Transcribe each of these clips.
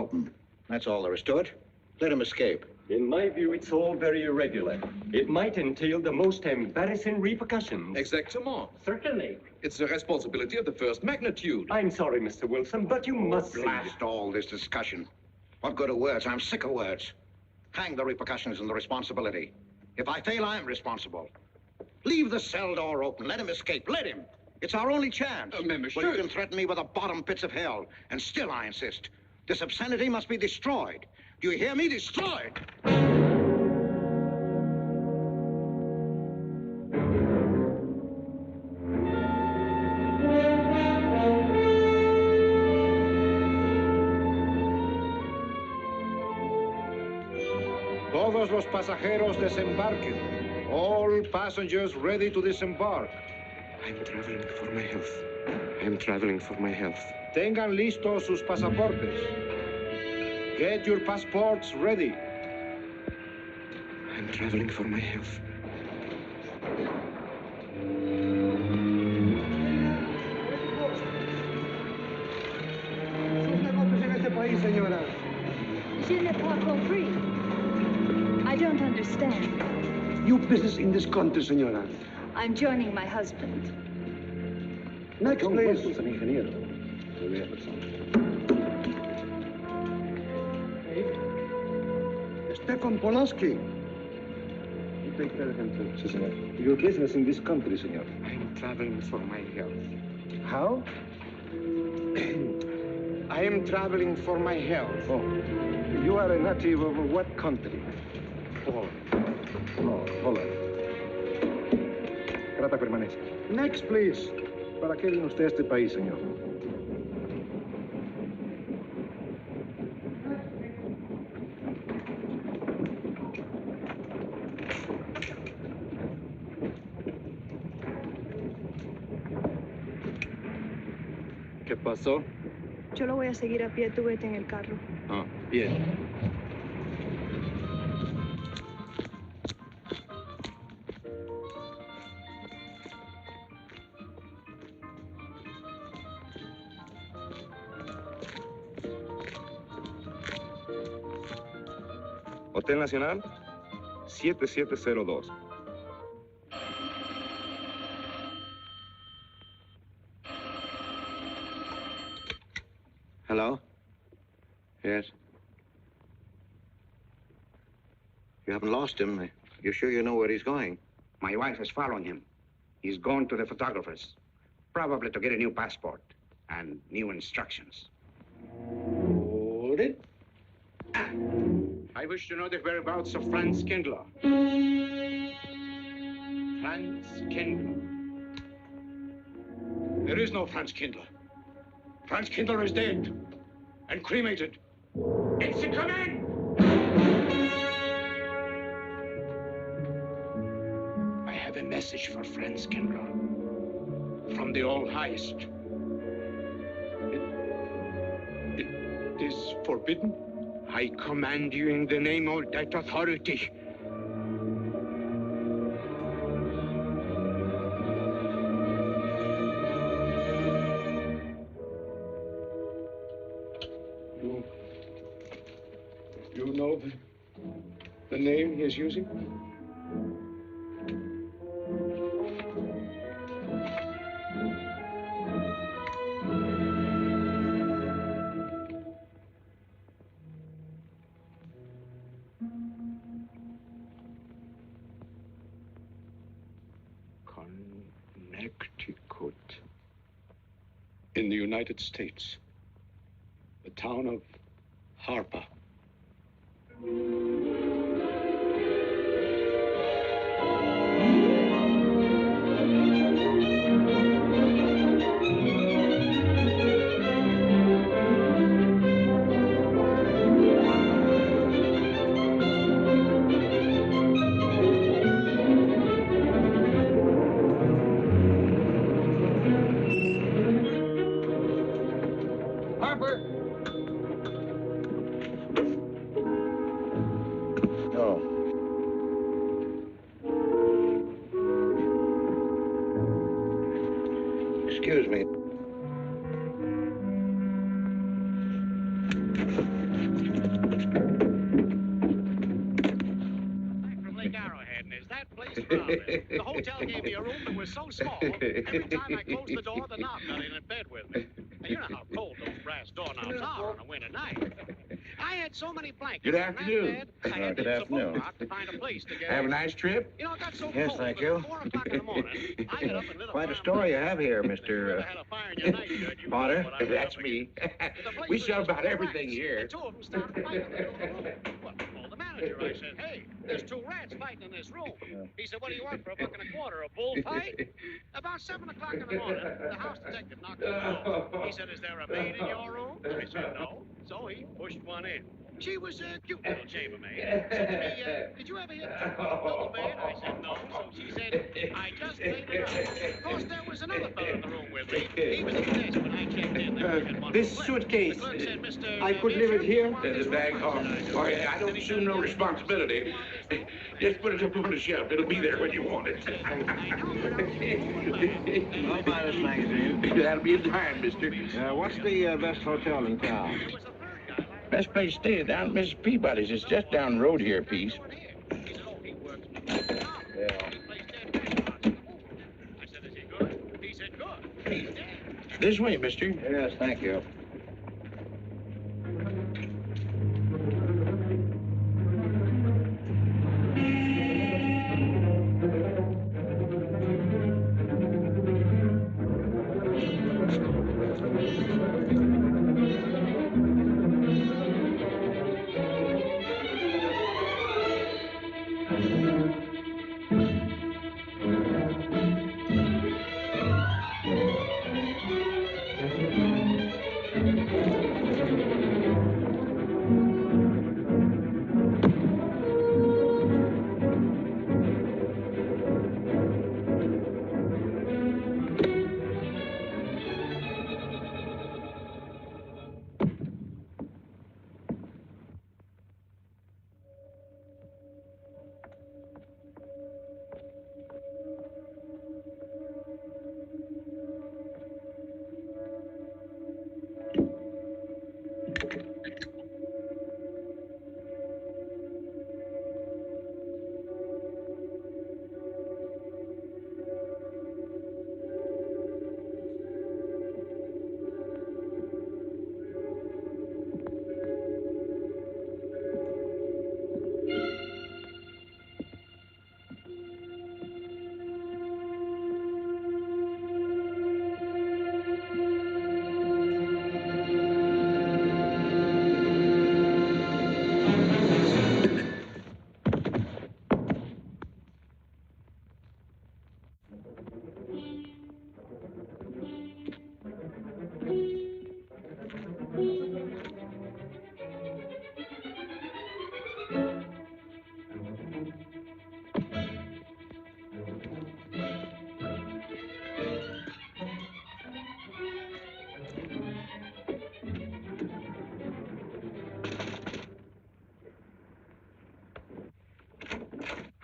open. That's all there is to it. Let him escape. In my view, it's all very irregular. It might entail the most embarrassing repercussions. Exactement. Certainly. It's a responsibility of the first magnitude. I'm sorry, Mr. Wilson, but you must see. Blast all this discussion. What good are words? I'm sick of words. Hang the repercussions and the responsibility. If I fail, I'm responsible. Leave the cell door open. Let him escape. Let him. It's our only chance. Monsieur. Well, you can threaten me with the bottom pits of hell, and still I insist. This obscenity must be destroyed. Do you hear me? Destroyed! Todos los pasajeros desembarquen. All passengers ready to disembark. I'm traveling for my health. I'm traveling for my health. Tengan listos sus pasaportes. Get your passports ready. I'm traveling for my health. Je n'ai pas compris. I don't understand. Your business in this country, senora. I'm joining my husband. Next, please. Stefan Polaski. You take care of him too, senor. Your business in this country, senor. I'm traveling for my health. How? I am traveling for my health. Oh, you are a native of what country? Poland. No, Holland. Trata permanece. Next, please. ¿Para qué vino usted a este país, señor? ¿Qué pasó? Yo lo voy a seguir a pie, tú vete en el carro. Ah, bien. Hotel Nacional, 7702. Hello? Yes? You haven't lost him. You're sure you know where he's going? My wife is following him. He's gone to the photographer's, probably to get a new passport and new instructions. Hold it. I wish to know the whereabouts of Franz Kindler. Franz Kindler. There is no Franz Kindler. Franz Kindler is dead and cremated. It's a command! I have a message for Franz Kindler from the All-Highest. It is forbidden. I command you in the name of that authority. You know the name he is using? Connecticut. In the United States. The town of Harper. Harper! No. Excuse me. Lake Arrowhead, and is that place crowded? The hotel gave me a room that was so small, every time I closed the door, the knob got in bed with me. Now, you know how cold those brass doorknobs are on a winter night. I had so many blankets. Good afternoon. I had Good to use a afternoon. bookmark to find a place to get Have a in. nice trip? You know, it got so Yes, cold thank that you. at 4 o'clock in the morning, I got up and lit a Quite a fire story you in my have here, house. If you Mr. ever had a fire in your nightshirt, you Potter. know what I'm That's up me. against. The place We was sell just about full of everything rats, here. and 2 of them started fighting in the middle of the room. Well, I called the manager. I said, hey, there's 2 rats fighting in this room. He said, what do you want for $1.25? A bullfight? About 7 o'clock in the morning, the house detective knocked on the door. He said, is there a maid in your room? I said, no. So he pushed one in. She was a cute little chambermaid. Said to me, did you ever hear the double bed? I said, no. So she said, I just laid it out. Of course, there was another fellow in the room with me. He was at the desk when I checked in. There was one This left. suitcase, The clerk said, Mr. I could leave it here? Beersham, The bag home. Oh, yeah, I don't assume no responsibility. Just put it up on the shelf. It'll be there when you want it. I'll buy this magazine. That'll be a dime, mister. What's the best hotel in town? Best place to stay down at Mrs. Peabody's. It's just down the road here a piece. This way, mister. Yes, thank you.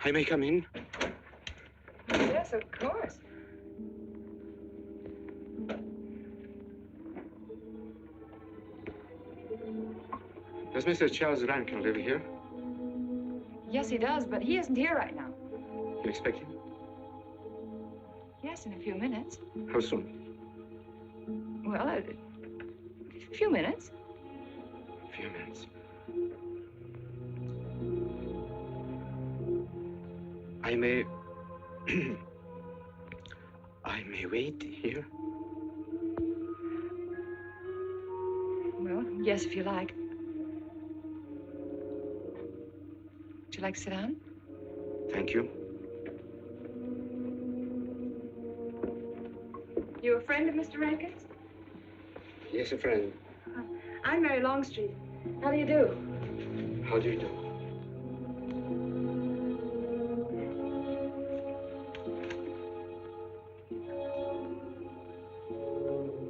I may come in? Yes, of course. Does Mr. Charles Rankin live here? Yes, he does, but he isn't here right now. You expect him? Yes, in a few minutes. How soon? Well, a few minutes. A few minutes. I may... I may wait here? Well, yes, if you like. Would you like to sit down? Thank you. You a friend of Mr. Rankin's? Yes, a friend. I'm Mary Longstreet. How do you do? How do you do?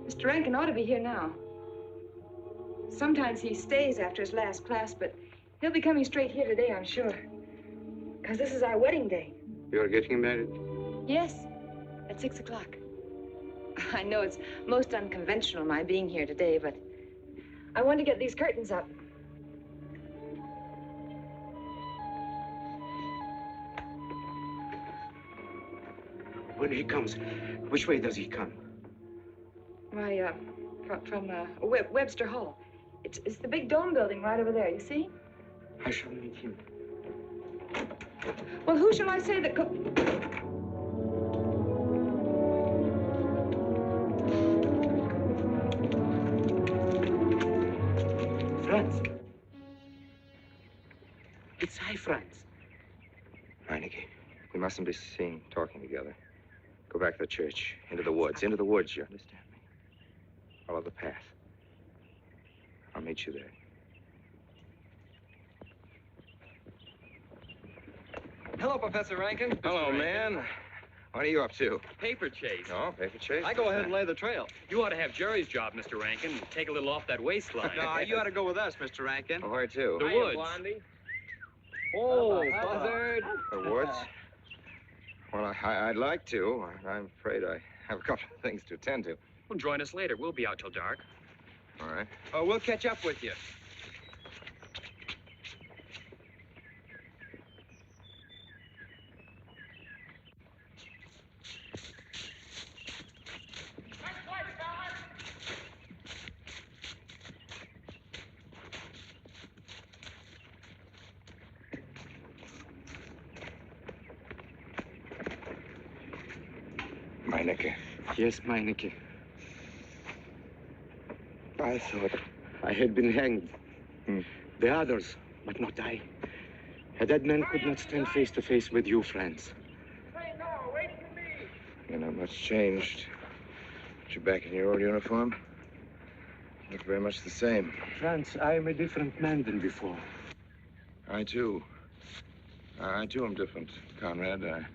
Mr. Rankin ought to be here now. Sometimes he stays after his last class, but he'll be coming straight here today, I'm sure. Because this is our wedding day. You're getting married? Yes, at 6 o'clock. I know it's most unconventional, my being here today, but I want to get these curtains up. when he comes, which way does he come? Why, from Webster Hall. It's the big dome building right over there, you see? I shall meet him. Well, who shall I say that Franz. It's I, Franz. Meineke, we mustn't be seen talking together. Go back to the church, into the woods, you understand me? Follow the path. I'll meet you there. Hello, Professor Rankin. Hello, man. What are you up to? Paper chase. Oh, paper chase? I go ahead and lay the trail. You ought to have Jerry's job, Mr. Rankin. Take a little off that waistline. No, you ought to go with us, Mr. Rankin. Oh, where to? The woods. Blondie. Oh, buzzard. The woods? Well, I'd like to. I'm afraid I have a couple of things to attend to. Well, join us later. We'll be out till dark. All right. Oh, we'll catch up with you. Meineke. Yes, Meineke. I thought I had been hanged. The others, but not I. A dead man could not stand face to face with you, Franz. You're not much changed. But you're back in your old uniform. Look very much the same. Franz, I am a different man than before. I too am different, Conrad.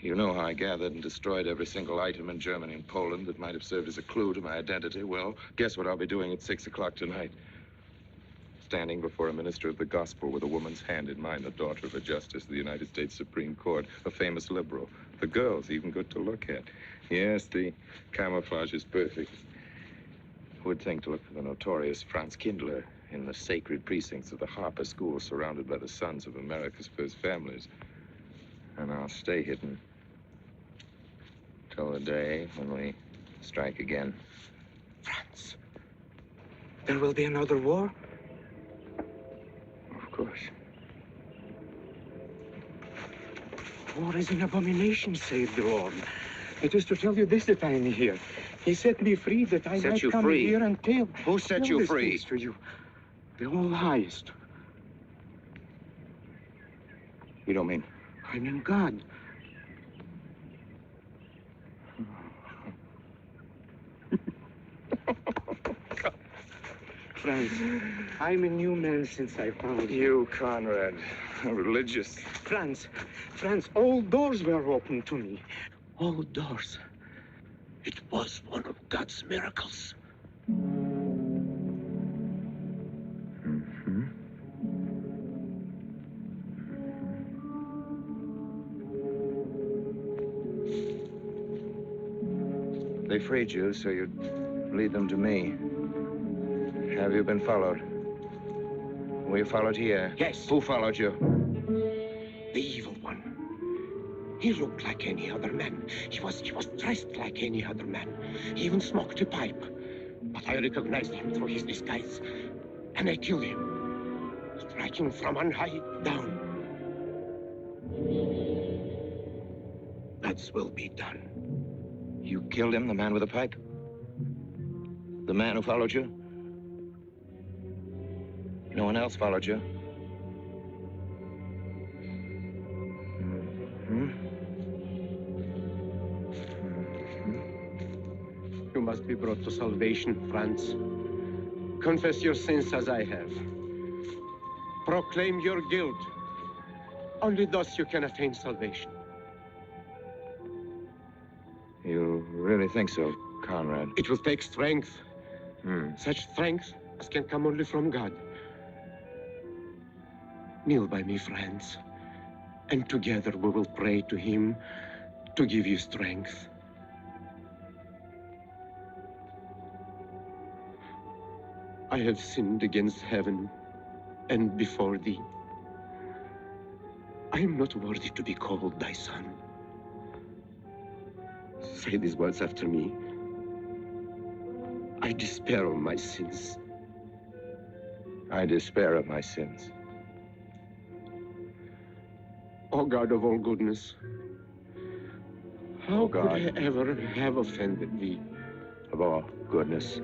You know how I gathered and destroyed every single item in Germany and Poland that might have served as a clue to my identity. Well, guess what I'll be doing at 6 o'clock tonight? Standing before a minister of the gospel with a woman's hand in mine, the daughter of a justice of the United States Supreme Court, a famous liberal. The girl's even good to look at. Yes, the camouflage is perfect. Who would think to look for the notorious Franz Kindler in the sacred precincts of the Harper School, surrounded by the sons of America's first families? And I'll stay hidden till the day when we strike again. Franz, there will be another war? Of course. War is an abomination, saith the Lord. It is to tell you this that I am here. He set me free that I might come here and tell. Who set you free? To you. The All Highest. You don't mean? I mean God. Franz, I'm a new man since I found you. You, Conrad, religious. Franz, all doors were open to me. All doors. It was one of God's miracles. They freed you so you'd lead them to me. Have you been followed? Were you followed here? Yes. Who followed you? The evil one. He looked like any other man. He was dressed like any other man. He even smoked a pipe. But I recognized him through his disguise. And I killed him, striking from on high down. God's will be done. You killed him, the man with the pipe? The man who followed you? No one else followed you? You must be brought to salvation, Franz. Confess your sins as I have. Proclaim your guilt. Only thus you can attain salvation. You really think so, Conrad? It will take strength. Such strength as can come only from God. Kneel by me, Franz, and together we will pray to him to give you strength. I have sinned against heaven and before thee. I am not worthy to be called thy son. say these words after me. I despair of my sins. I despair of my sins. O God of all goodness, how could I ever have offended thee? Of all goodness.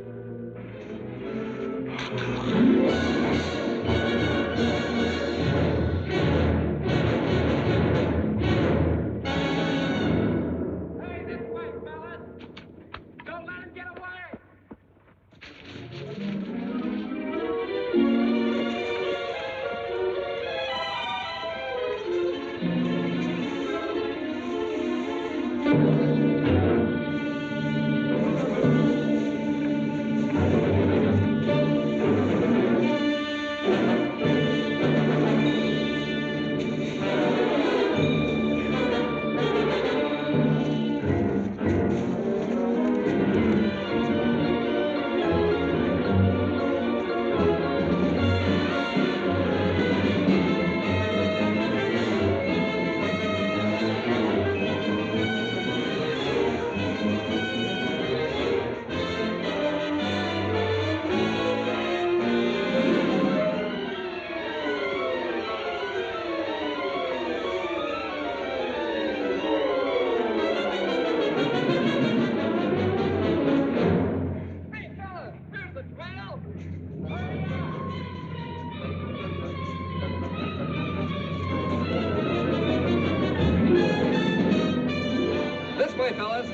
This way, fellas.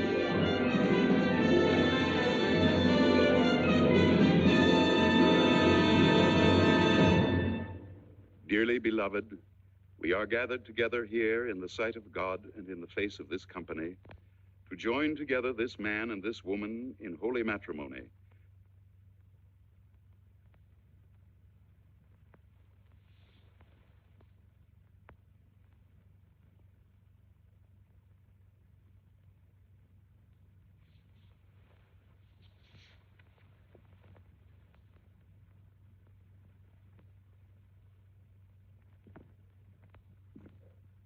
Dearly beloved, we are gathered together here in the sight of God and in the face of this company to join together this man and this woman in holy matrimony.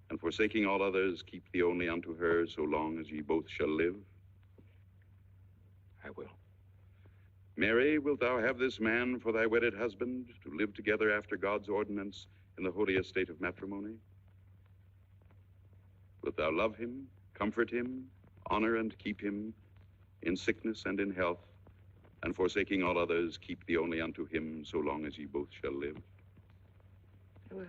And forsaking all others, keep thee only unto her so long as ye both shall live. I will. Mary, wilt thou have this man for thy wedded husband, to live together after God's ordinance in the holy estate of matrimony? Wilt thou love him, comfort him, honor and keep him in sickness and in health, and forsaking all others, keep thee only unto him so long as ye both shall live? I will.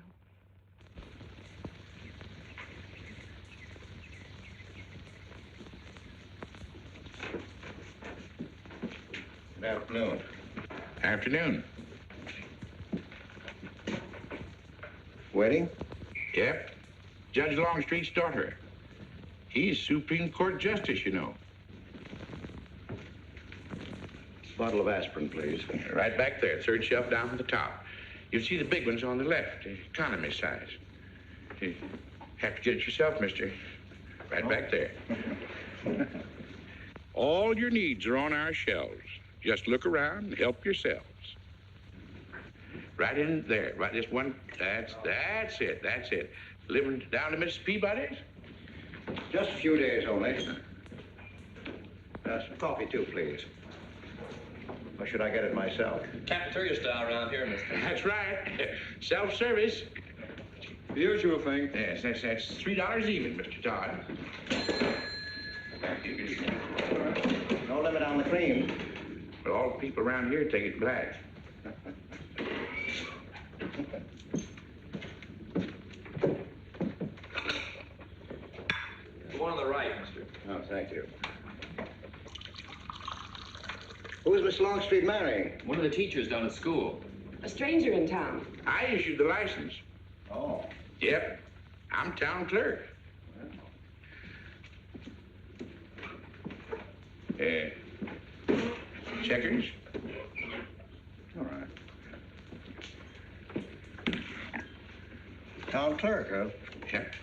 Good afternoon. Afternoon. Wedding? Yep. Judge Longstreet's daughter. He's Supreme Court Justice, you know. Bottle of aspirin, please. Right back there, third shelf down from the top. You'll see the big ones on the left, economy size. You have to get it yourself, mister. Right back there. All your needs are on our shelves. Just look around and help yourselves. Right in there, right this one. That's it. Living down to Mrs. Peabody's? Just a few days only. Some coffee, too, please. Or should I get it myself? Cafeteria style around here, mister. That's right. Self-service. The usual thing. Yes, that's $3 even, Mr. Todd. No limit on the cream. But all the people around here take it black. The one on the right, mister. Oh, thank you. Who is Miss Longstreet marrying? One of the teachers down at school. A stranger in town. I issued the license. Oh. Yep. I'm town clerk. Checkers? All right. Town clerk, huh? Yep.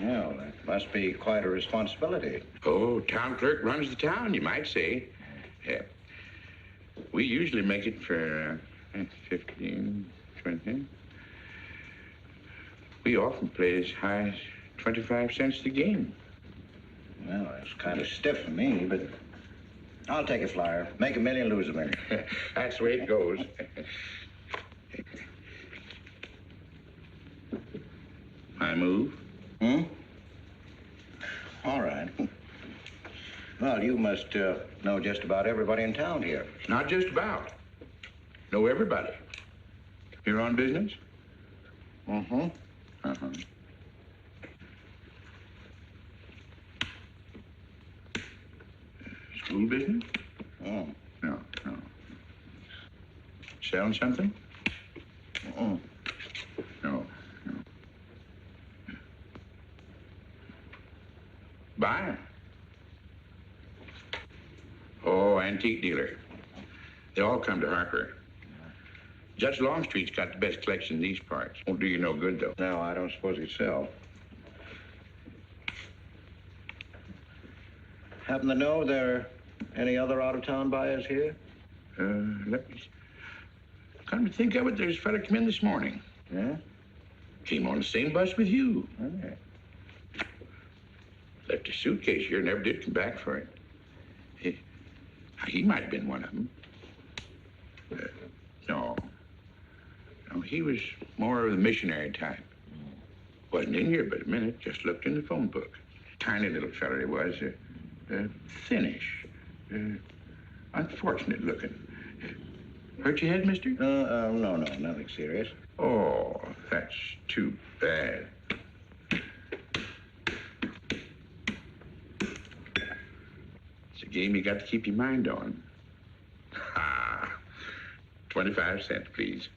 Well, that must be quite a responsibility. Oh, town clerk runs the town, you might say. We usually make it for 15, 20. We often play as high as 25 cents the game. Well, it's kind of stiff for me, but I'll take a flyer. Make $1 million, lose $1 million. That's the way it goes. I move. Hmm? All right. Well, you must know just about everybody in town here. Not just about. Know everybody. You're on business? Mm-hmm. Uh-huh. School business? Oh. No. Selling something? Oh. No. Buying? Oh, antique dealer. They all come to Harper. Judge Longstreet's got the best collection in these parts. Won't do you no good, though. No, I don't suppose he'd sell. Happen to know there are any other out-of-town buyers here? Let me... Come to think of it, there's a fella come in this morning. Yeah? Came on the same bus with you. Okay. Left his suitcase here, never did come back for it. He might have been one of them. No, he was more of the missionary type. Wasn't in here but a minute, just looked in the phone book. Tiny little fella he was, thinnish, unfortunate looking. Hurt your head, mister? No, nothing serious. Oh, that's too bad. It's a game you got to keep your mind on. Ha! 25 cents, please.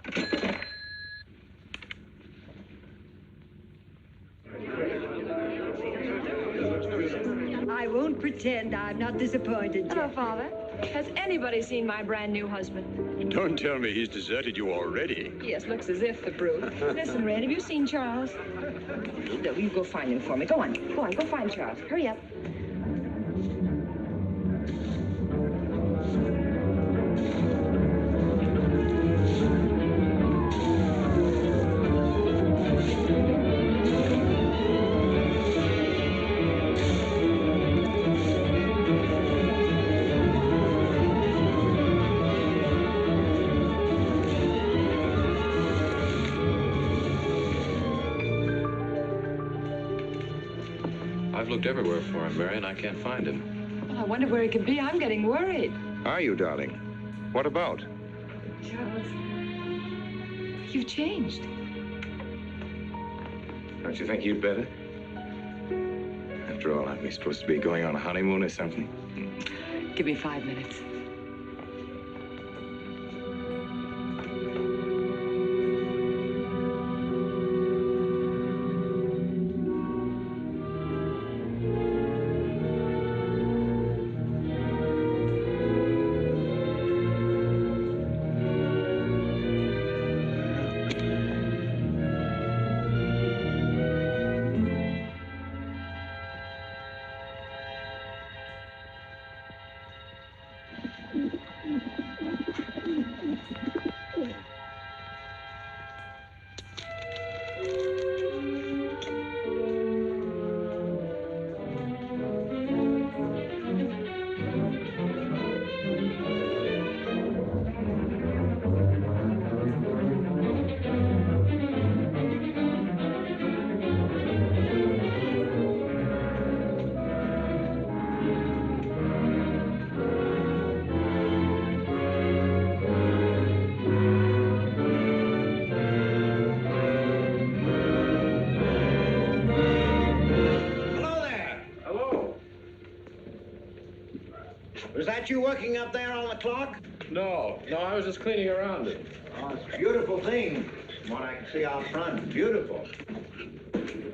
I won't pretend I'm not disappointed. Hello, Father. Has anybody seen my brand new husband? Don't tell me he's deserted you already. Yes, looks as if, the brute. Listen, Red, have you seen Charles? You go find him for me. Go on, go find Charles. Hurry up. I've looked everywhere for him, Mary, and I can't find him. Well, I wonder where he could be. I'm getting worried. Are you, darling? What about? Charles, you've changed. Don't you think you'd better? After all, aren't we supposed to be going on a honeymoon or something? Give me 5 minutes. Was that you working up there on the clock? No, I was just cleaning around it. Oh, it's a beautiful thing. From what I can see out front, beautiful.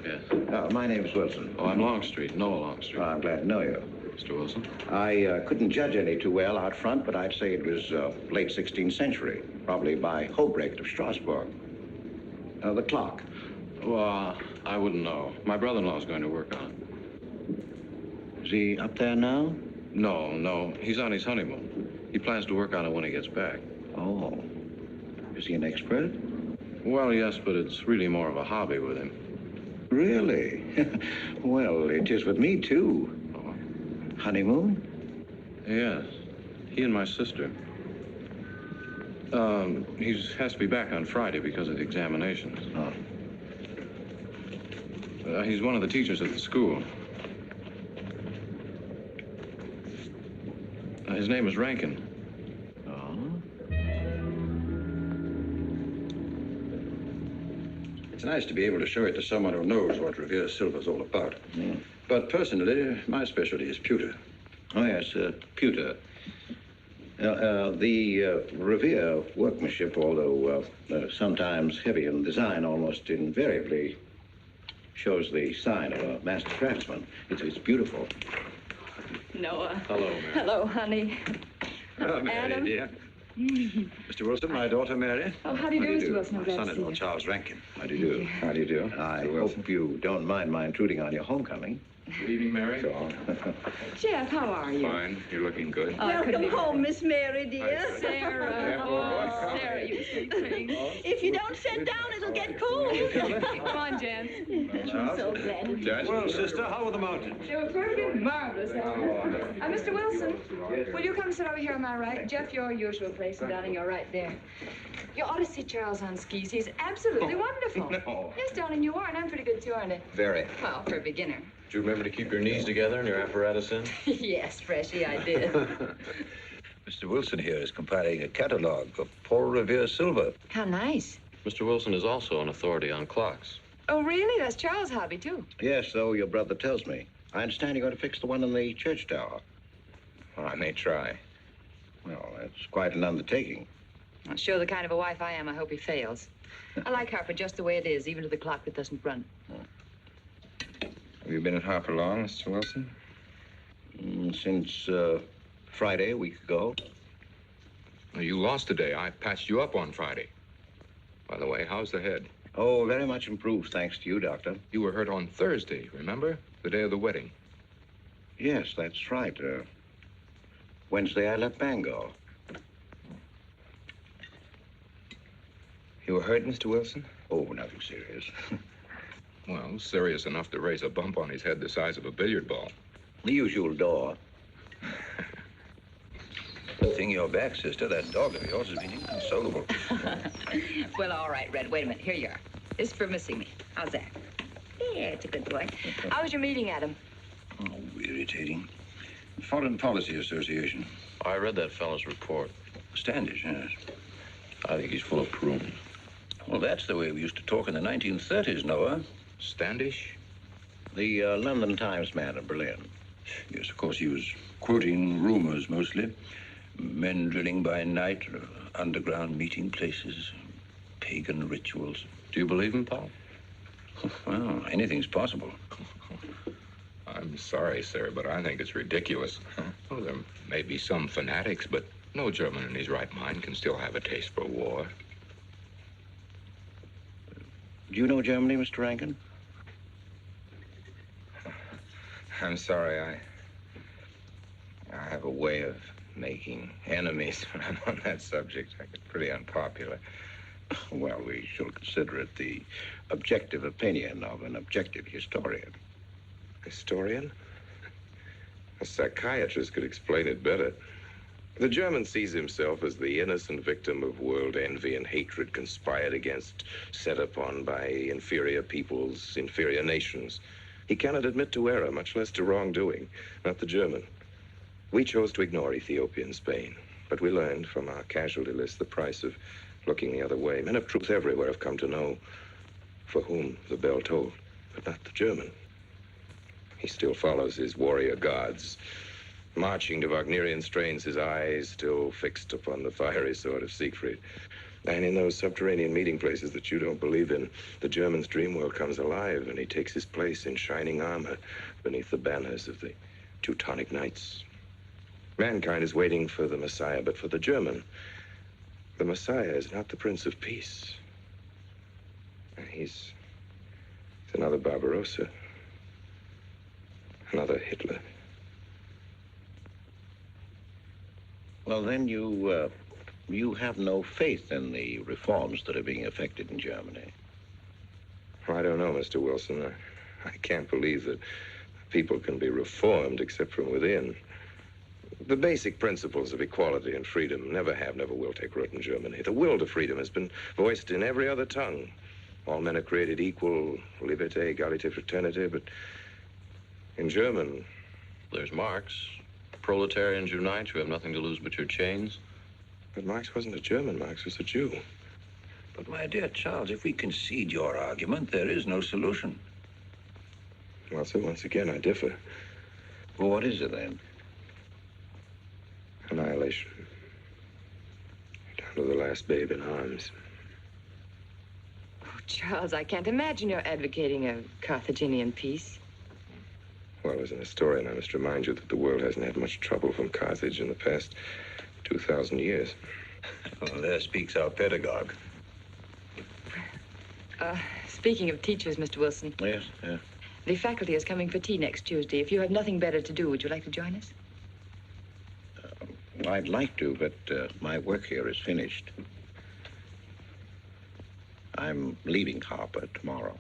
Yes. My name's Wilson. Oh, I'm Longstreet, Noah Longstreet. Oh, I'm glad to know you. Mr. Wilson? I couldn't judge any too well out front, but I'd say it was late 16th century, probably by Hobrecht of Strasbourg. The clock. Well, I wouldn't know. My brother-in-law's going to work on it. Is he up there now? No. He's on his honeymoon. He plans to work on it when he gets back. Oh. Is he an expert? Well, yes, but it's really more of a hobby with him. Really? Well, it is with me, too. Oh, Honeymoon? Yes. He and my sister. He has to be back on Friday because of the examinations. Oh. He's one of the teachers at the school. His name is Rankin. It's nice to be able to show it to someone who knows what Revere Silver's all about. But personally, my specialty is pewter. Oh, yes, pewter. The Revere workmanship, although sometimes heavy in design, almost invariably shows the sign of a master craftsman. It's beautiful. Noah. Hello, Mary. Hello, honey. Oh, Mary, Adam. dear. Mr. Wilson, my daughter, Mary. Oh, how do you do, Mr. Wilson? I'm My glad to see son-in-law, you. Charles Rankin. How do you do? How do you do? I hope you don't mind my intruding on your homecoming. Good evening, Mary. Jeff, how are you? Fine. You're looking good. Welcome home, Miss Mary, dear. Sarah. Oh, Sarah, you sweet thing. If you don't sit down, it'll get cold. Come on, Jan. I'm so glad. Well, sister, how were the mountains? They were perfectly marvelous. Mr. Wilson, will you come sit over here on my right? Jeff, your usual place, and darling, you're right there. You ought to see Charles on skis. He's absolutely wonderful. No. Yes, darling, you are, and I'm pretty good too, aren't I? Very. Well, for a beginner. Do you remember to keep your knees together and your apparatus in? Yes, Freshy, I did. Mr. Wilson here is compiling a catalog of Paul Revere silver. How nice. Mr. Wilson is also an authority on clocks. Oh, really? That's Charles' hobby, too. Yes, so your brother tells me. I understand you're going to fix the one in the church tower. Well, I may try. Well, that's quite an undertaking. Well, sure, the kind of a wife I am, I hope he fails. I like Harper just the way it is, even to the clock that doesn't run. Have you been at Harper long, Mr. Wilson? Since Friday, a week ago. You lost today. I patched you up on Friday. By the way, how's the head? Oh, very much improved, thanks to you, Doctor. You were hurt on Thursday, remember? The day of the wedding. Yes, that's right. Wednesday, I left Bangor. You were hurt, Mr. Wilson? Oh, nothing serious. Well, serious enough to raise a bump on his head the size of a billiard ball. The usual door. Good thing you're back, sister. That dog of yours has been inconsolable. Well, all right, Red. Wait a minute. Here you are. This is for missing me. How's that? Yeah, it's a good boy. How was your meeting, Adam? Oh, irritating. Foreign Policy Association. I read that fellow's report. Standish, yes. I think he's full of prunes. Well, that's the way we used to talk in the 1930s, Noah. Standish? The London Times man of Berlin. Yes, of course, he was quoting rumors mostly. Men drilling by night, underground meeting places, pagan rituals. Do you believe him, Paul? Well, anything's possible. I'm sorry, sir, but I think it's ridiculous. Well, there may be some fanatics, but no German in his right mind can still have a taste for war. Do you know Germany, Mr. Rankin? I'm sorry, I have a way of making enemies when I'm on that subject. I get pretty unpopular. Well, we shall consider it the objective opinion of an objective historian. Historian? A psychiatrist could explain it better. The German sees himself as the innocent victim of world envy and hatred conspired against, set upon by inferior peoples, inferior nations. He cannot admit to error, much less to wrongdoing. Not the German. We chose to ignore Ethiopia and Spain, but we learned from our casualty list the price of looking the other way. Men of truth everywhere have come to know for whom the bell tolled, but not the German. He still follows his warrior gods, marching to Wagnerian strains, his eyes still fixed upon the fiery sword of Siegfried. And in those subterranean meeting places that you don't believe in, the German's dream world comes alive, and he takes his place in shining armor beneath the banners of the Teutonic Knights. Mankind is waiting for the Messiah, but for the German, the Messiah is not the Prince of Peace. He's another Barbarossa, another Hitler. Well, then you have no faith in the reforms that are being effected in Germany. I don't know, Mr. Wilson. I can't believe that people can be reformed except from within. The basic principles of equality and freedom never have, never will take root in Germany. The will to freedom has been voiced in every other tongue. All men are created equal, liberté, égalité, fraternité, but in German... There's Marx. Proletarians unite, you have nothing to lose but your chains. But Marx wasn't a German, Marx was a Jew. But, my dear Charles, if we concede your argument, there is no solution. Well, sir, once again, I differ. Well, what is it, then? Annihilation. Down to the last babe in arms. Oh, Charles, I can't imagine you're advocating a Carthaginian peace. Well, as an historian, I must remind you that the world hasn't had much trouble from Carthage in the past 2,000 years. Well, there speaks our pedagogue. Speaking of teachers, Mr. Wilson. Yes, yeah. The faculty is coming for tea next Tuesday. If you have nothing better to do, would you like to join us? I'd like to, but my work here is finished. I'm leaving Harper tomorrow.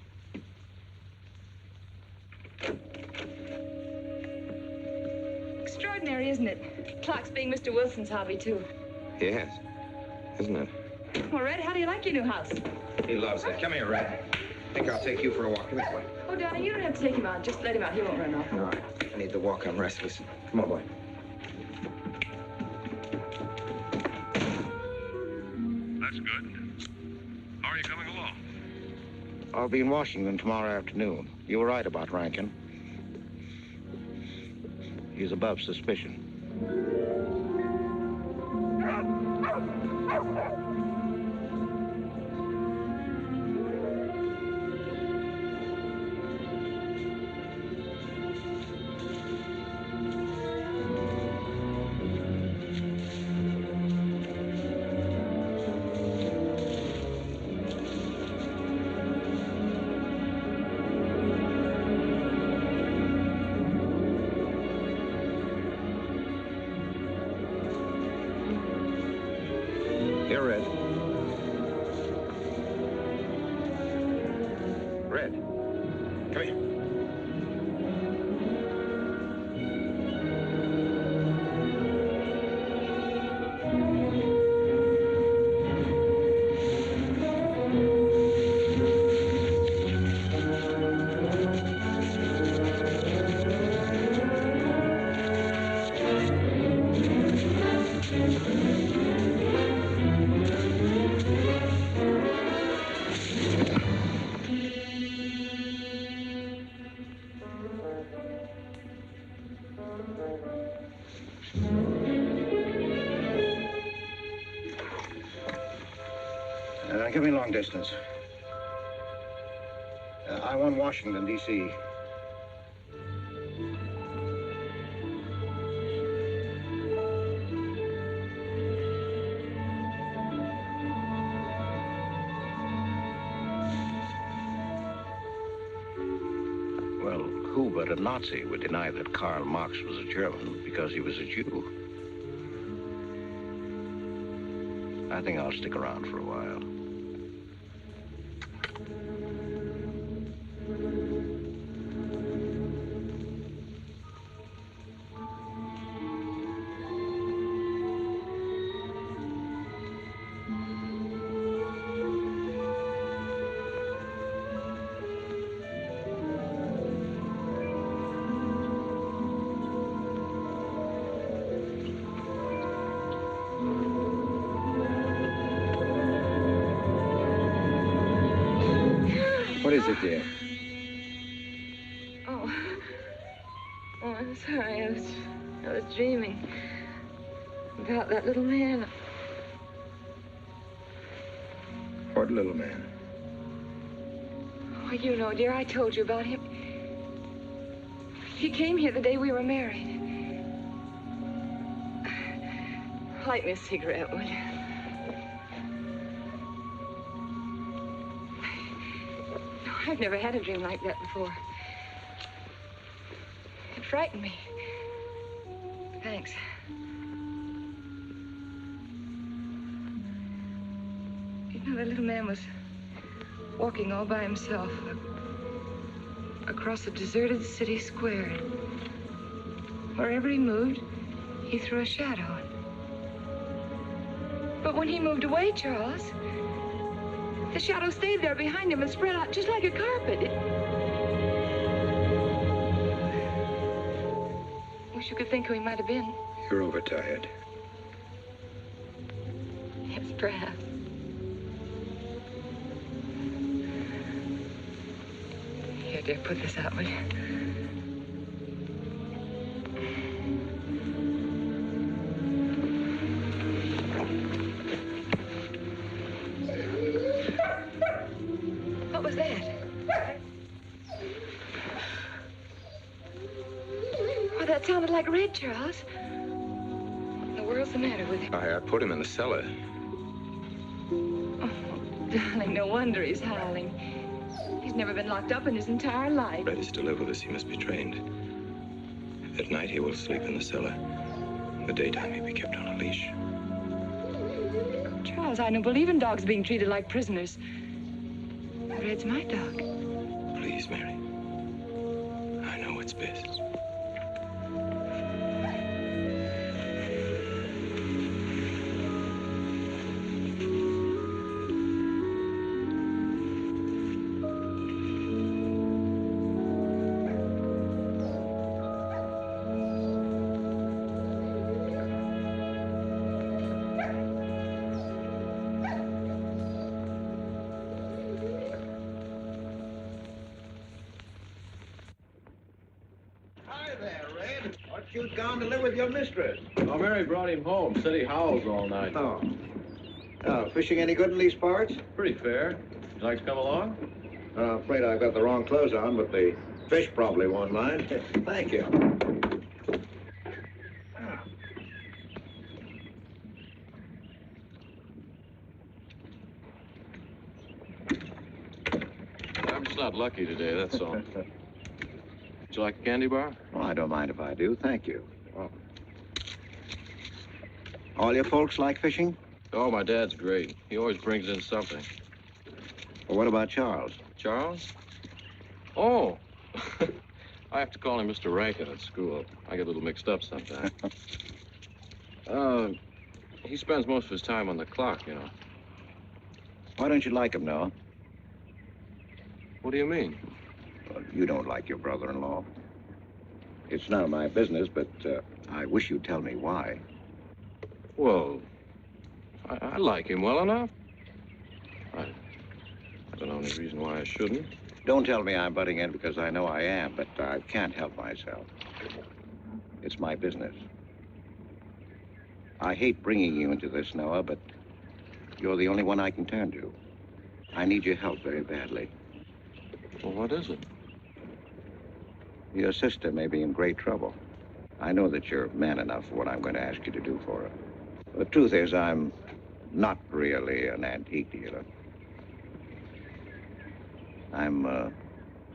Extraordinary, isn't it? Clocks being Mr. Wilson's hobby, too. Yes, isn't it? Well, Red, how do you like your new house? He loves it. Come here, Red. I think I'll take you for a walk. Come this way. Oh, darling, you don't have to take him out. Just let him out. He won't run off. All right. I need the walk. I'm restless. Come on, boy. That's good. How are you coming along? I'll be in Washington tomorrow afternoon. You were right about Rankin. He's above suspicion. Here, Red. Red. Come here. Give me long distance. I want Washington, D.C. Well, who but a Nazi would deny that Karl Marx was a German because he was a Jew? I think I'll stick around for a while. What is it, dear? Oh, I'm sorry. I was dreaming about that little man. What little man? Oh, you know, dear, I told you about him. He came here the day we were married. Light me a cigarette, will you? I've never had a dream like that before. It frightened me. Thanks. You know, the little man was walking all by himself across a deserted city square. Wherever he moved, he threw a shadow. But when he moved away, Charles, the shadow stayed there behind him and spread out just like a carpet. Wish you could think who he might have been. You're overtired. Yes, perhaps. Here, dear, put this out, will you? What was that? Oh, that sounded like Red, Charles. What in the world's the matter with him? I put him in the cellar. Oh, darling, no wonder he's howling. He's never been locked up in his entire life. Red is to live with us. He must be trained. At night, he will sleep in the cellar. In the daytime, he'll be kept on a leash. Charles, I don't believe in dogs being treated like prisoners. Red's my dog. Please, Mary. I know what's best. You'd gone to live with your mistress. Oh, Mary brought him home. Said he howls all night. Oh. Oh, fishing any good in these parts? Pretty fair. You like to come along? I'm afraid I've got the wrong clothes on, but the fish probably won't mind. Thank you. I'm just not lucky today, that's all. Would you like a candy bar? Well, I don't mind if I do. Thank you. Oh. All your folks like fishing? Oh, my dad's great. He always brings in something. Well, what about Charles? Charles? Oh. I have to call him Mr. Rankin at school. I get a little mixed up sometimes. He spends most of his time on the clock, you know. Why don't you like him, Noah? What do you mean? Well, you don't like your brother-in-law. It's none of my business, but I wish you'd tell me why. Well, I like him well enough. I don't know any reason why I shouldn't. Don't tell me I'm butting in because I know I am, but I can't help myself. It's my business. I hate bringing you into this, Noah, but you're the only one I can turn to. I need your help very badly. Well, what is it? Your sister may be in great trouble. I know that you're man enough for what I'm going to ask you to do for her. The truth is, I'm not really an antique dealer. I'm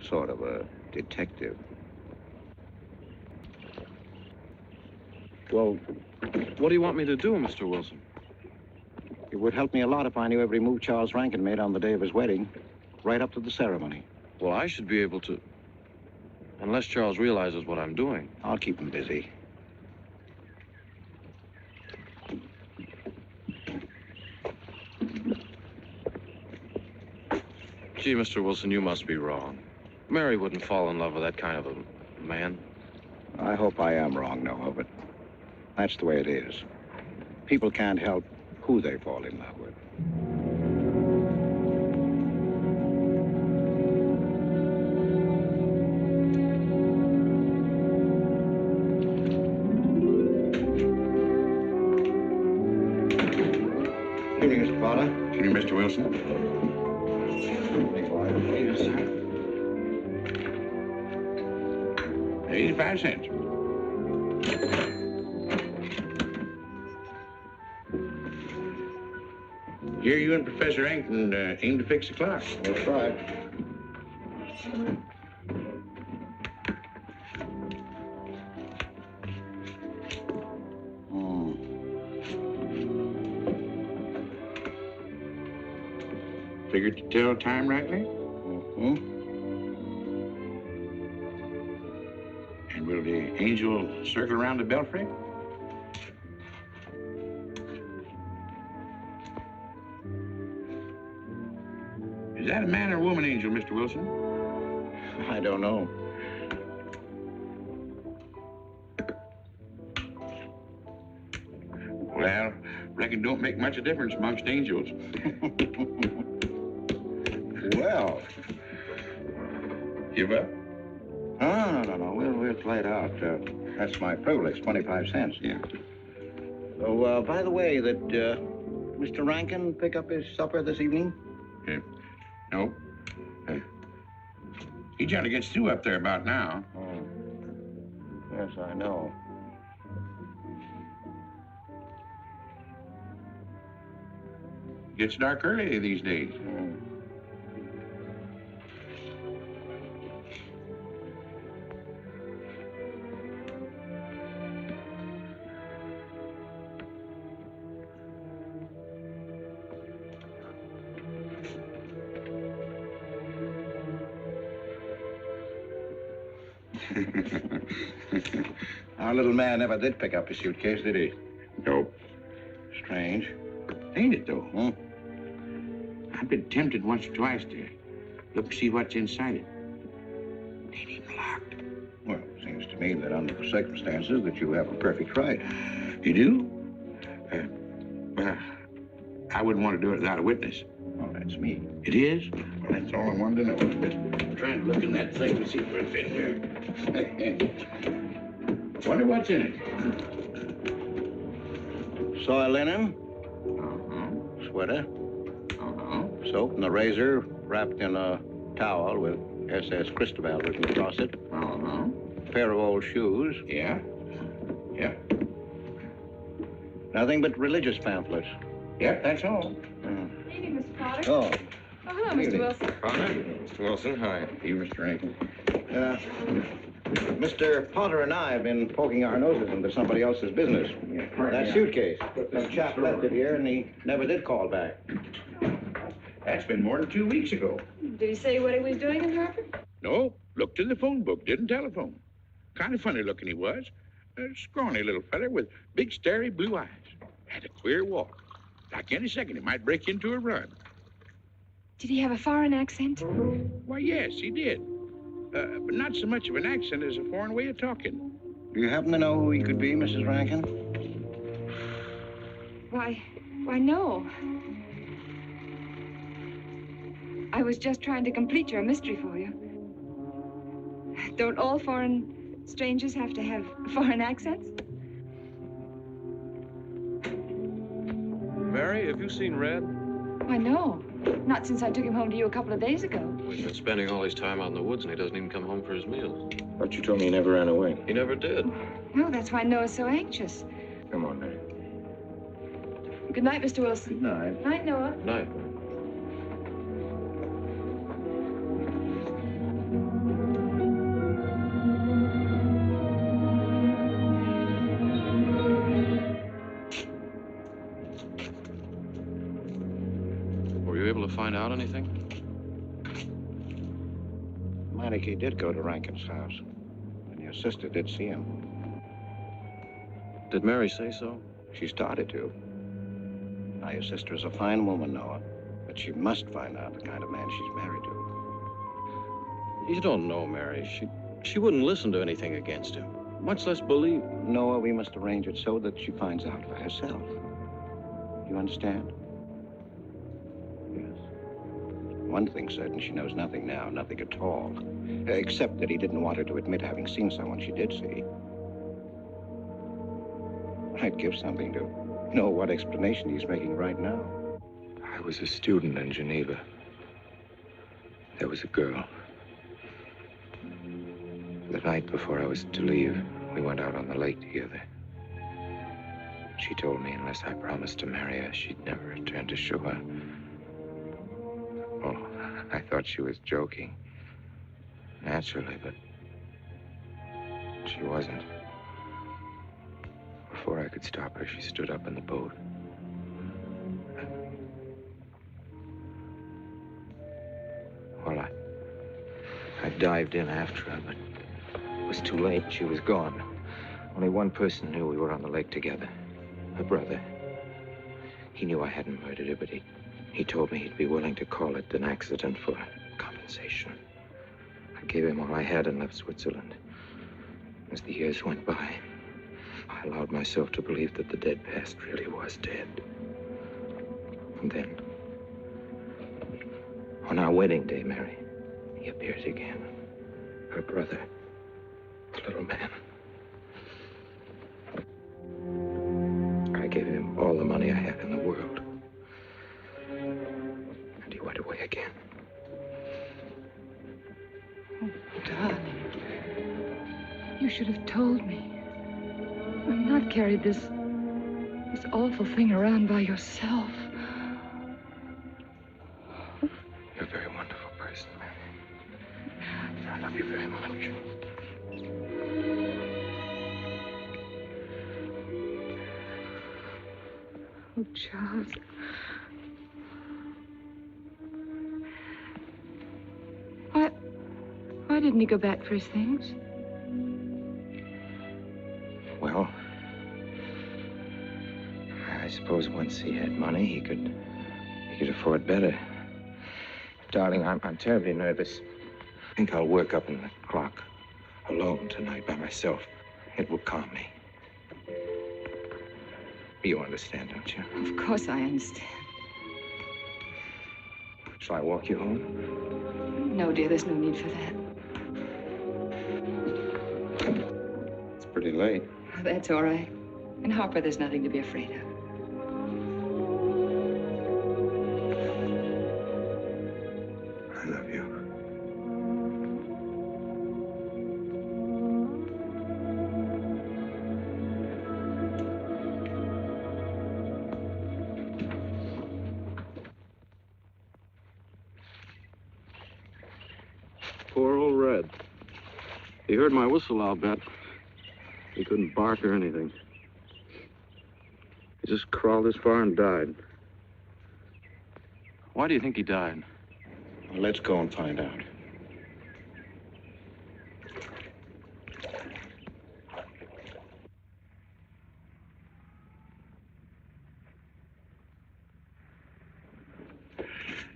sort of a detective. Well, what do you want me to do, Mr. Wilson? It would help me a lot if I knew every move Charles Rankin made on the day of his wedding, right up to the ceremony. Well, I should be able to, unless Charles realizes what I'm doing. I'll keep him busy. Gee, Mr. Wilson, you must be wrong. Mary wouldn't fall in love with that kind of a man. I hope I am wrong, Noah, but that's the way it is. People can't help who they fall in love with. Evening, Mr. Fowler. Evening, Mr. Wilson. Yes, sir. 85 cents. Here you and Professor Rankin aim to fix the clock. That's right. Figured to tell time rightly? Mm-hmm. And will the angel circle around the belfry? Is that a man or a woman angel, Mr. Wilson? I don't know. Well, reckon don't make much of difference amongst angels. Well. Give up? No. We'll play it out. That's my privilege, 25 cents. Yeah. Oh, by the way, did Mr. Rankin pick up his supper this evening? Yeah. No. He generally gets through up there about now. Oh. Yes, I know. Gets dark early these days. Our little man never did pick up his suitcase, did he? Nope. Strange. Ain't it, though? I've been tempted once or twice to look to see what's inside it. Ain't even locked. Well, it seems to me that under the circumstances that you have a perfect right. You do? Well, I wouldn't want to do it without a witness. Oh, that's me. It is? Well, that's all I wanted to know. I'm trying to look in that thing to see what's in here. Wonder what's in it. Soil linen. Uh-huh. Sweater. Uh-huh. Soap and a razor wrapped in a towel with SS Cristobal written across it. Uh-huh. A pair of old shoes. Yeah. Yeah. Nothing but religious pamphlets. Yep, that's all. Evening, Mr. Potter. Oh. Oh, hello, Mr. Wilson. Potter? Mr. Wilson, hi. You, Mr. Rankin. Mr. Potter and I have been poking our noses into somebody else's business. That suitcase. Some chap left it here, and he never did call back. That's been more than 2 weeks ago. Did he say what he was doing in Hartford? No, looked in the phone book, didn't telephone. Kind of funny looking he was. A scrawny little feller with big, starry blue eyes. Had a queer walk. Like any second, he might break into a run. Did he have a foreign accent? Why, yes, he did. But not so much of an accent as a foreign way of talking. Do you happen to know who he could be, Mrs. Rankin? Why, no. I was just trying to complete your mystery for you. Don't all foreign strangers have to have foreign accents? Mary, have you seen Red? Why, no. Not since I took him home to you a couple of days ago. He's been spending all his time out in the woods, and he doesn't even come home for his meals. But you told me he never ran away. He never did. No, that's why Noah's so anxious. Come on, Mary. Good night, Mr. Wilson. Good night. Night, Noah. Night. Were you able to find out anything? Meineke did go to Rankin's house, and your sister did see him. Did Mary say so? She started to. Now, your sister is a fine woman, Noah, but she must find out the kind of man she's married to. You don't know Mary. She wouldn't listen to anything against him, much less believe. Noah, we must arrange it so that she finds out for herself. You understand? Yes. One thing's certain, she knows nothing now, nothing at all. Except that he didn't want her to admit having seen someone she did see. I'd give something to know what explanation he's making right now. I was a student in Geneva. There was a girl. The night before I was to leave, we went out on the lake together. She told me unless I promised to marry her, she'd never return to shore. Oh, I thought she was joking. Naturally, but she wasn't. Before I could stop her, she stood up in the boat. Well, I dived in after her, but was too late. She was gone. Only one person knew we were on the lake together. Her brother. He knew I hadn't murdered her, but he told me he'd be willing to call it an accident for compensation. I gave him all I had and left Switzerland. As the years went by, I allowed myself to believe that the dead past really was dead. And then, on our wedding day, Mary, he appeared again. Her brother, the little man. I gave him all the money I had in the world. And he went away again. Oh, darling. You should have told me. And not carried this awful thing around by yourself. You're a very wonderful person, Mary. I love you very much. Oh, Charles. Why didn't he go back for his things? Well, I suppose once he had money, he could afford better. Darling, I'm terribly nervous. I think I'll work up in the clock alone tonight by myself. It will calm me. You understand, don't you? Of course I understand. Shall I walk you home? No, dear, there's no need for that. It's pretty late. Oh, that's all right. In Harper, there's nothing to be afraid of. I love you. Poor old Red. He heard my whistle, I'll bet. He couldn't bark or anything. He just crawled this far and died. Why do you think he died? Well, let's go and find out.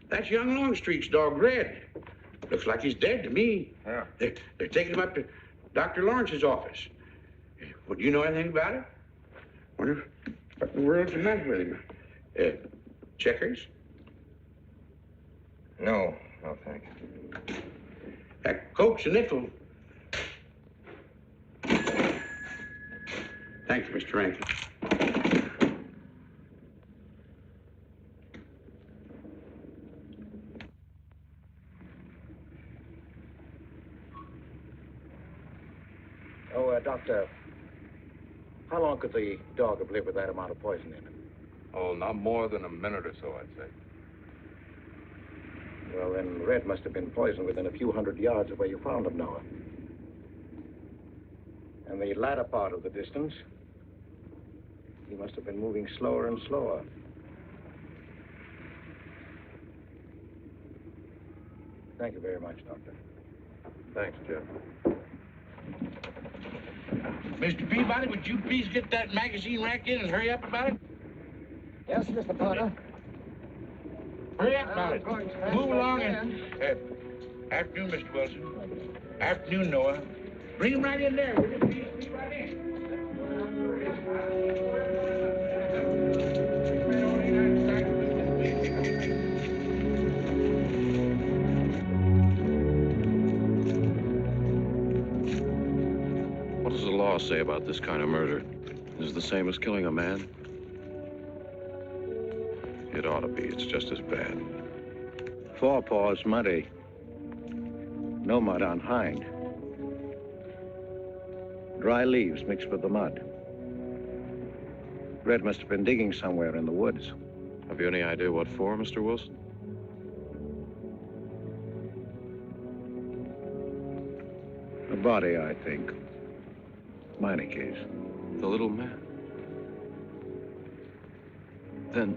That's young Longstreet's dog, Red. Looks like he's dead to me. Yeah. They're taking him up to Dr. Lawrence's office. Would you know anything about it? Wonder what in the world's the matter with him? Checkers? No, thank you. Cokes and nickel. Thanks, Mr. Rankin. Doctor, how long could the dog have lived with that amount of poison in it? Oh, not more than a minute or so, I'd say. Well, then Red must have been poisoned within a few hundred yards of where you found him, Noah. And the latter part of the distance, he must have been moving slower and slower. Thank you very much, Doctor. Thanks, Jeff. Mr. Peabody, would you please get that magazine rack in and hurry up about it? Yes, Mr. Potter. Hurry up about it. Move along and... afternoon, Mr. Wilson. Afternoon, Noah. Bring him right in there. Will you please right in? What does the law say about this kind of murder? Is it the same as killing a man? It ought to be. It's just as bad. Forepaws muddy. No mud on hind. Dry leaves mixed with the mud. Red must have been digging somewhere in the woods. Have you any idea what for, Mr. Wilson? A body, I think. Minor case. The little man. Then...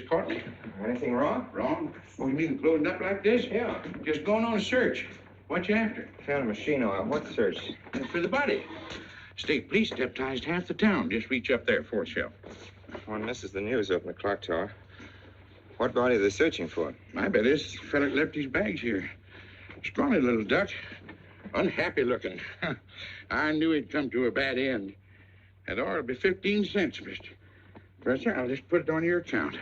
just caught me. Anything wrong? Wrong? Oh, you mean closing up like this? Yeah. Just going on a search. What you after? Found a machine oil. What search? For the body. State police deputized half the town. Just reach up there, fourth shelf. One misses the news up in the clock tower. What body are they searching for? I bet this fella left his bags here. Scrawny little duck. Unhappy looking. I knew he'd come to a bad end. That oil'll be 15 cents, mister. Professor, I'll just put it on your account.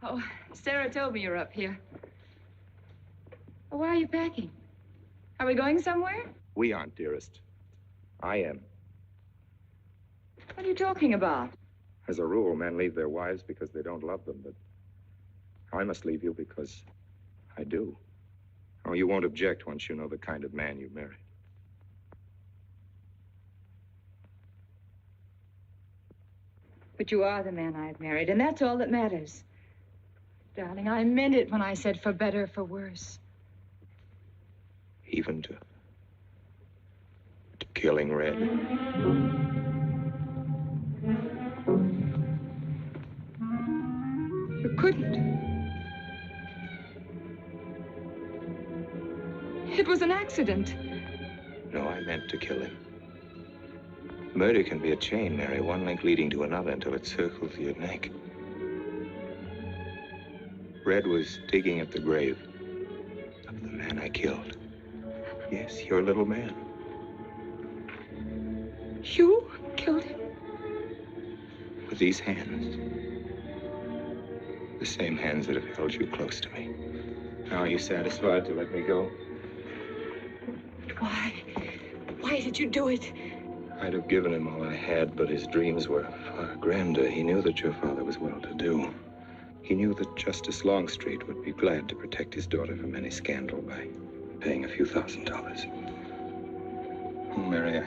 Oh, Sarah told me you're up here. Well, why are you packing? Are we going somewhere? We aren't, dearest. I am. What are you talking about? As a rule, men leave their wives because they don't love them, but I must leave you because I do. Oh, you won't object once you know the kind of man you married. But you are the man I've married, and that's all that matters. Darling, I meant it when I said for better or for worse. Even to killing Red. You couldn't. It was an accident. No, I meant to kill him. Murder can be a chain, Mary, one link leading to another until it circles your neck. Red was digging at the grave of the man I killed. Yes, your little man. You killed him? With these hands. The same hands that have held you close to me. Now, are you satisfied to let me go? Why? Why did you do it? I'd have given him all I had, but his dreams were far grander. He knew that your father was well-to-do. He knew that Justice Longstreet would be glad to protect his daughter from any scandal by paying a few $1,000s. Oh, Mary,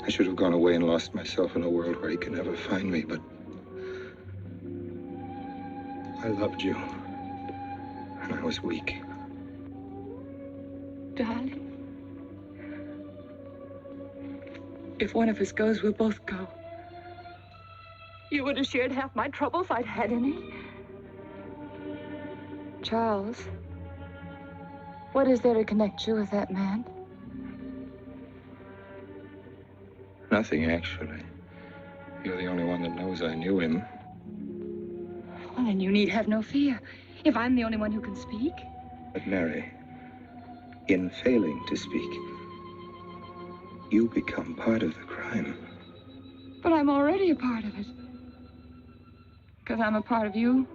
I should have gone away and lost myself in a world where he could never find me, but I loved you, and I was weak. Darling, if one of us goes, we'll both go. You would have shared half my trouble if I'd had any. Charles, what is there to connect you with that man? Nothing, actually. You're the only one that knows I knew him. Well, then you need have no fear. If I'm the only one who can speak. But Mary, in failing to speak, you become part of the crime. But I'm already a part of it. Because I'm a part of you.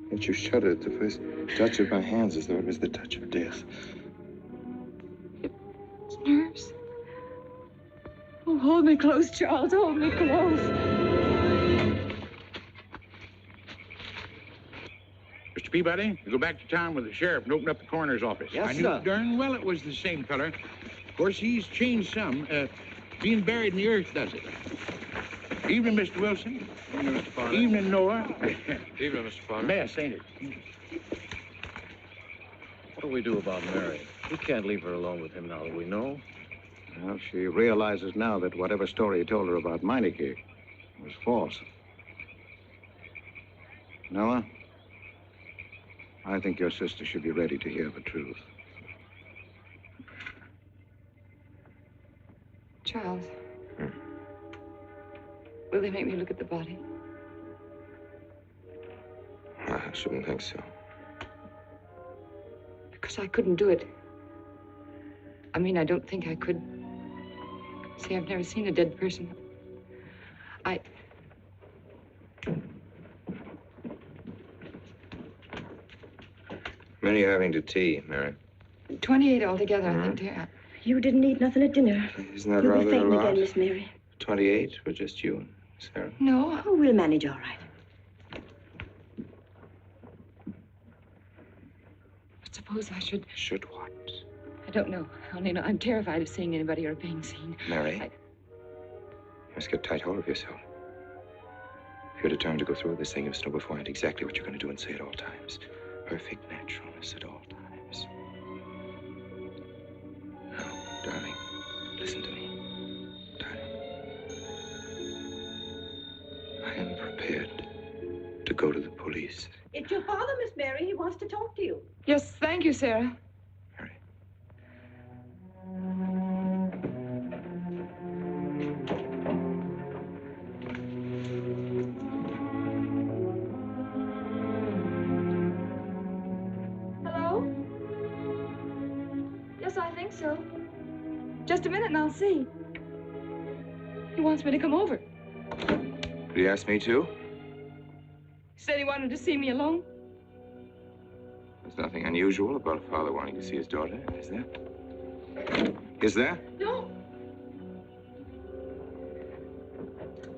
And you shuddered at the first touch of my hands as though it was the touch of death. It's nerves. Oh, hold me close, Charles. Hold me close. Mr. Peabody, you go back to town with the sheriff and open up the coroner's office. Yes, I knew sir. darn well it was the same feller. Of course, he's changed some. Being buried in the earth does it. Evening, Mr. Wilson. Evening, Mr. Potter. Evening, Noah. Evening, Mr. Potter. Mess, ain't it? What do we do about Mary? We can't leave her alone with him now that we know. Well, she realizes now that whatever story he told her about Meineke was false. Noah, I think your sister should be ready to hear the truth. Charles. Will they make me look at the body? I shouldn't think so. Because I couldn't do it. I mean, I don't think I could. See, I've never seen a dead person. Many are having to tea, Mary. 28 altogether, I think, dear. You didn't eat nothing at dinner. Isn't that You'll rather be a fainting lot? again, Miss Mary. 28 for just you and Sarah? No. Oh, we'll manage all right. But suppose I should... Should what? I don't know. I only know I'm terrified of seeing anybody or being seen. Mary, you must get tight hold of yourself. If you're determined to go through with this thing, you must know beforehand exactly what you're going to do and say at all times. Perfect naturalness at all times. Now, darling, listen to me. Darling. I am prepared to go to the police. It's your father, Miss Mary. He wants to talk to you. Yes, thank you, Sarah. Hello? Yes, I think so. Just a minute and I'll see. He wants me to come over. Did he ask me to? He said he wanted to see me alone. There's nothing unusual about a father wanting to see his daughter, is there? Is there? No.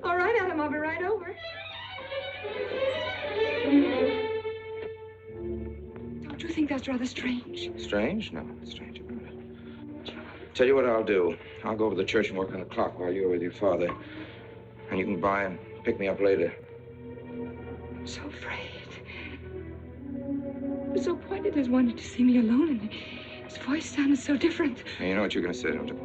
All right, Adam, I'll be right over. Don't you think that's rather strange? Strange? No, nothing strange about it. Tell you what I'll do. I'll go over to the church and work on the clock while you're with your father. And you can by and pick me up later. I'm so afraid. He was so pointed as wanted to see me alone, and his voice sounded so different. And you know what you're going to say, don't you?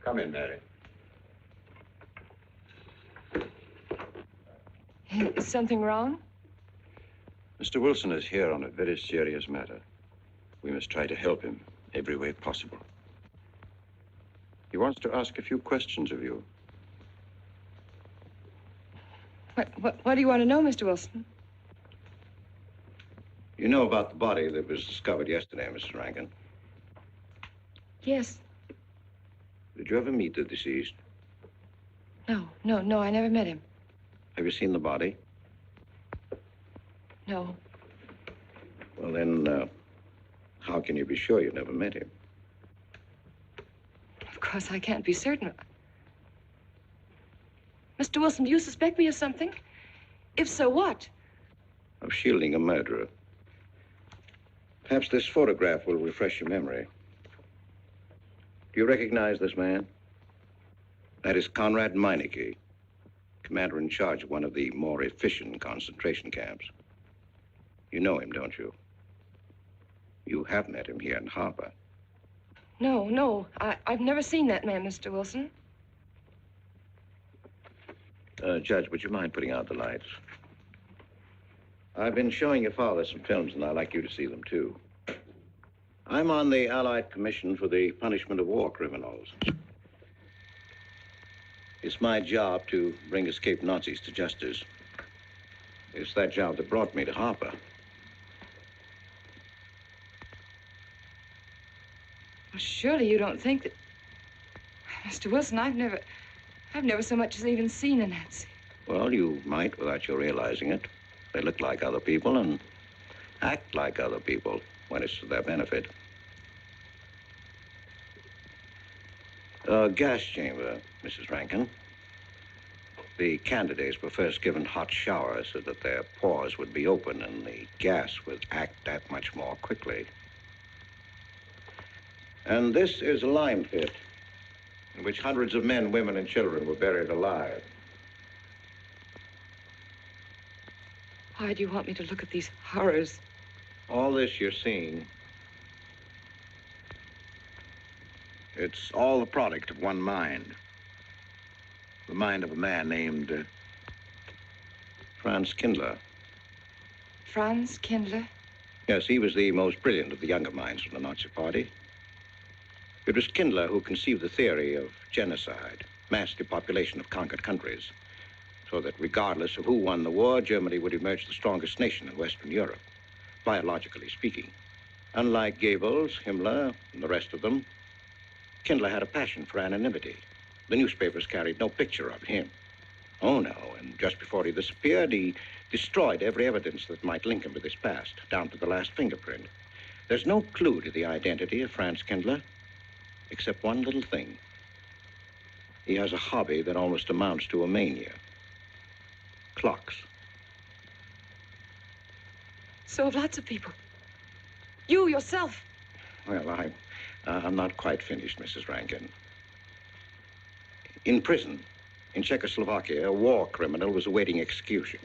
Come in, Mary. Is something wrong? Mr. Wilson is here on a very serious matter. We must try to help him every way possible. He wants to ask a few questions of you. What do you want to know, Mr. Wilson? You know about the body that was discovered yesterday, Mrs. Rankin. Yes. Did you ever meet the deceased? No, I never met him. Have you seen the body? No. Well, then, how can you be sure you never met him? Of course, I can't be certain. Mr. Wilson, do you suspect me of something? If so, what? Of shielding a murderer. Perhaps this photograph will refresh your memory. Do you recognize this man? That is Conrad Meineke, commander in charge of one of the more efficient concentration camps. You know him, don't you? You have met him here in Harper. No, I've never seen that man, Mr. Wilson. Judge, would you mind putting out the lights? I've been showing your father some films, and I'd like you to see them, too. I'm on the Allied Commission for the Punishment of War Criminals. It's my job to bring escaped Nazis to justice. It's that job that brought me to Harper. Well, surely you don't think that... Mr. Wilson, I've never so much as even seen a Nazi. Well, you might without your realizing it. They look like other people and act like other people when it's to their benefit. Gas chamber, Mrs. Rankin. The candidates were first given hot showers so that their pores would be open and the gas would act that much more quickly. And this is a lime pit in which hundreds of men, women, and children were buried alive. Why do you want me to look at these horrors? All this you're seeing, it's all the product of one mind. The mind of a man named Franz Kindler. Franz Kindler? Yes, he was the most brilliant of the younger minds from the Nazi Party. It was Kindler who conceived the theory of genocide, mass depopulation of conquered countries, so that regardless of who won the war, Germany would emerge the strongest nation in Western Europe, biologically speaking. Unlike Goebbels, Himmler, and the rest of them, Kindler had a passion for anonymity. The newspapers carried no picture of him. Oh, no, and just before he disappeared, he destroyed every evidence that might link him to this past, down to the last fingerprint. There's no clue to the identity of Franz Kindler, except one little thing. He has a hobby that almost amounts to a mania. Clocks. So have lots of people. You yourself. Well, I'm not quite finished, Mrs. Rankin. In prison, in Czechoslovakia, a war criminal was awaiting execution.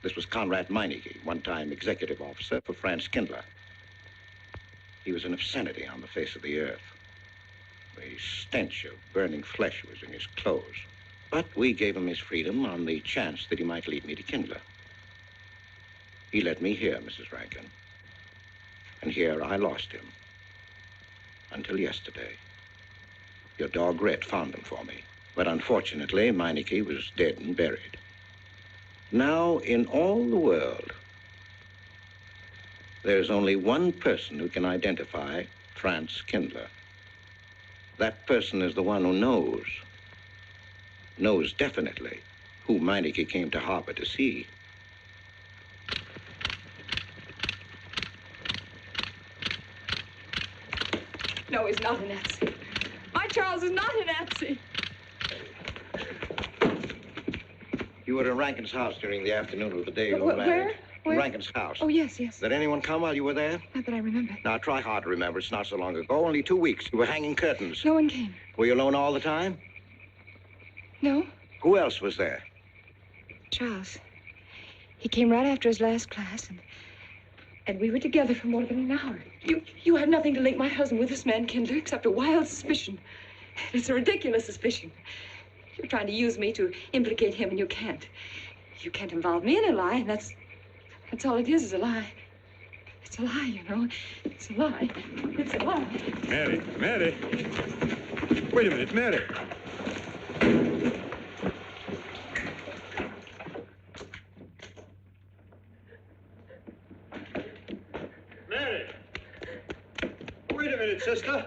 This was Konrad Meineke, one-time executive officer for Franz Kindler. He was an obscenity on the face of the earth. The stench of burning flesh was in his clothes. But we gave him his freedom on the chance that he might lead me to Kindler. He led me here, Mrs. Rankin. And here I lost him. Until yesterday. Your dog Red found him for me. But unfortunately, Meineke was dead and buried. Now, in all the world, there's only one person who can identify Franz Kindler. That person is the one who knows definitely who Meineke came to harbor to see. No, he's not a Nazi. My Charles is not a Nazi. You were in Rankin's house during the afternoon of the day you were married. Where? Where? Rankin's house. Oh, yes, yes. Did anyone come while you were there? Not that I remember. Now, try hard to remember. It's not so long ago. Only 2 weeks. You were hanging curtains. No one came. Were you alone all the time? No. Who else was there? Charles. He came right after his last class, and we were together for more than an hour. You had nothing to link my husband with this man, Kindler, except a wild suspicion. It's a ridiculous suspicion. You're trying to use me to implicate him, and you can't. You can't involve me in a lie, and that's all it is a lie. It's a lie, you know. It's a lie. It's a lie. Mary. Wait a minute, Mary. Mary! Wait a minute, sister.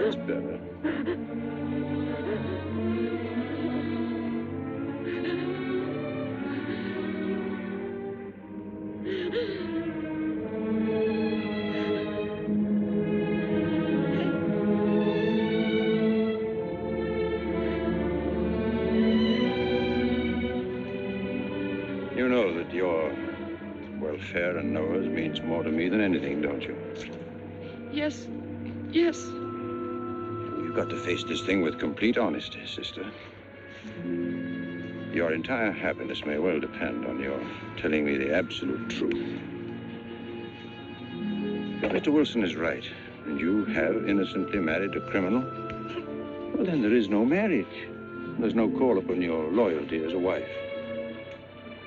That's better. You know that your welfare and Noah's means more to me than anything, don't you? Yes. Yes. You've got to face this thing with complete honesty, sister. Your entire happiness may well depend on your telling me the absolute truth. If Mr. Wilson is right, and you have innocently married a criminal, well, then there is no marriage. There's no call upon your loyalty as a wife.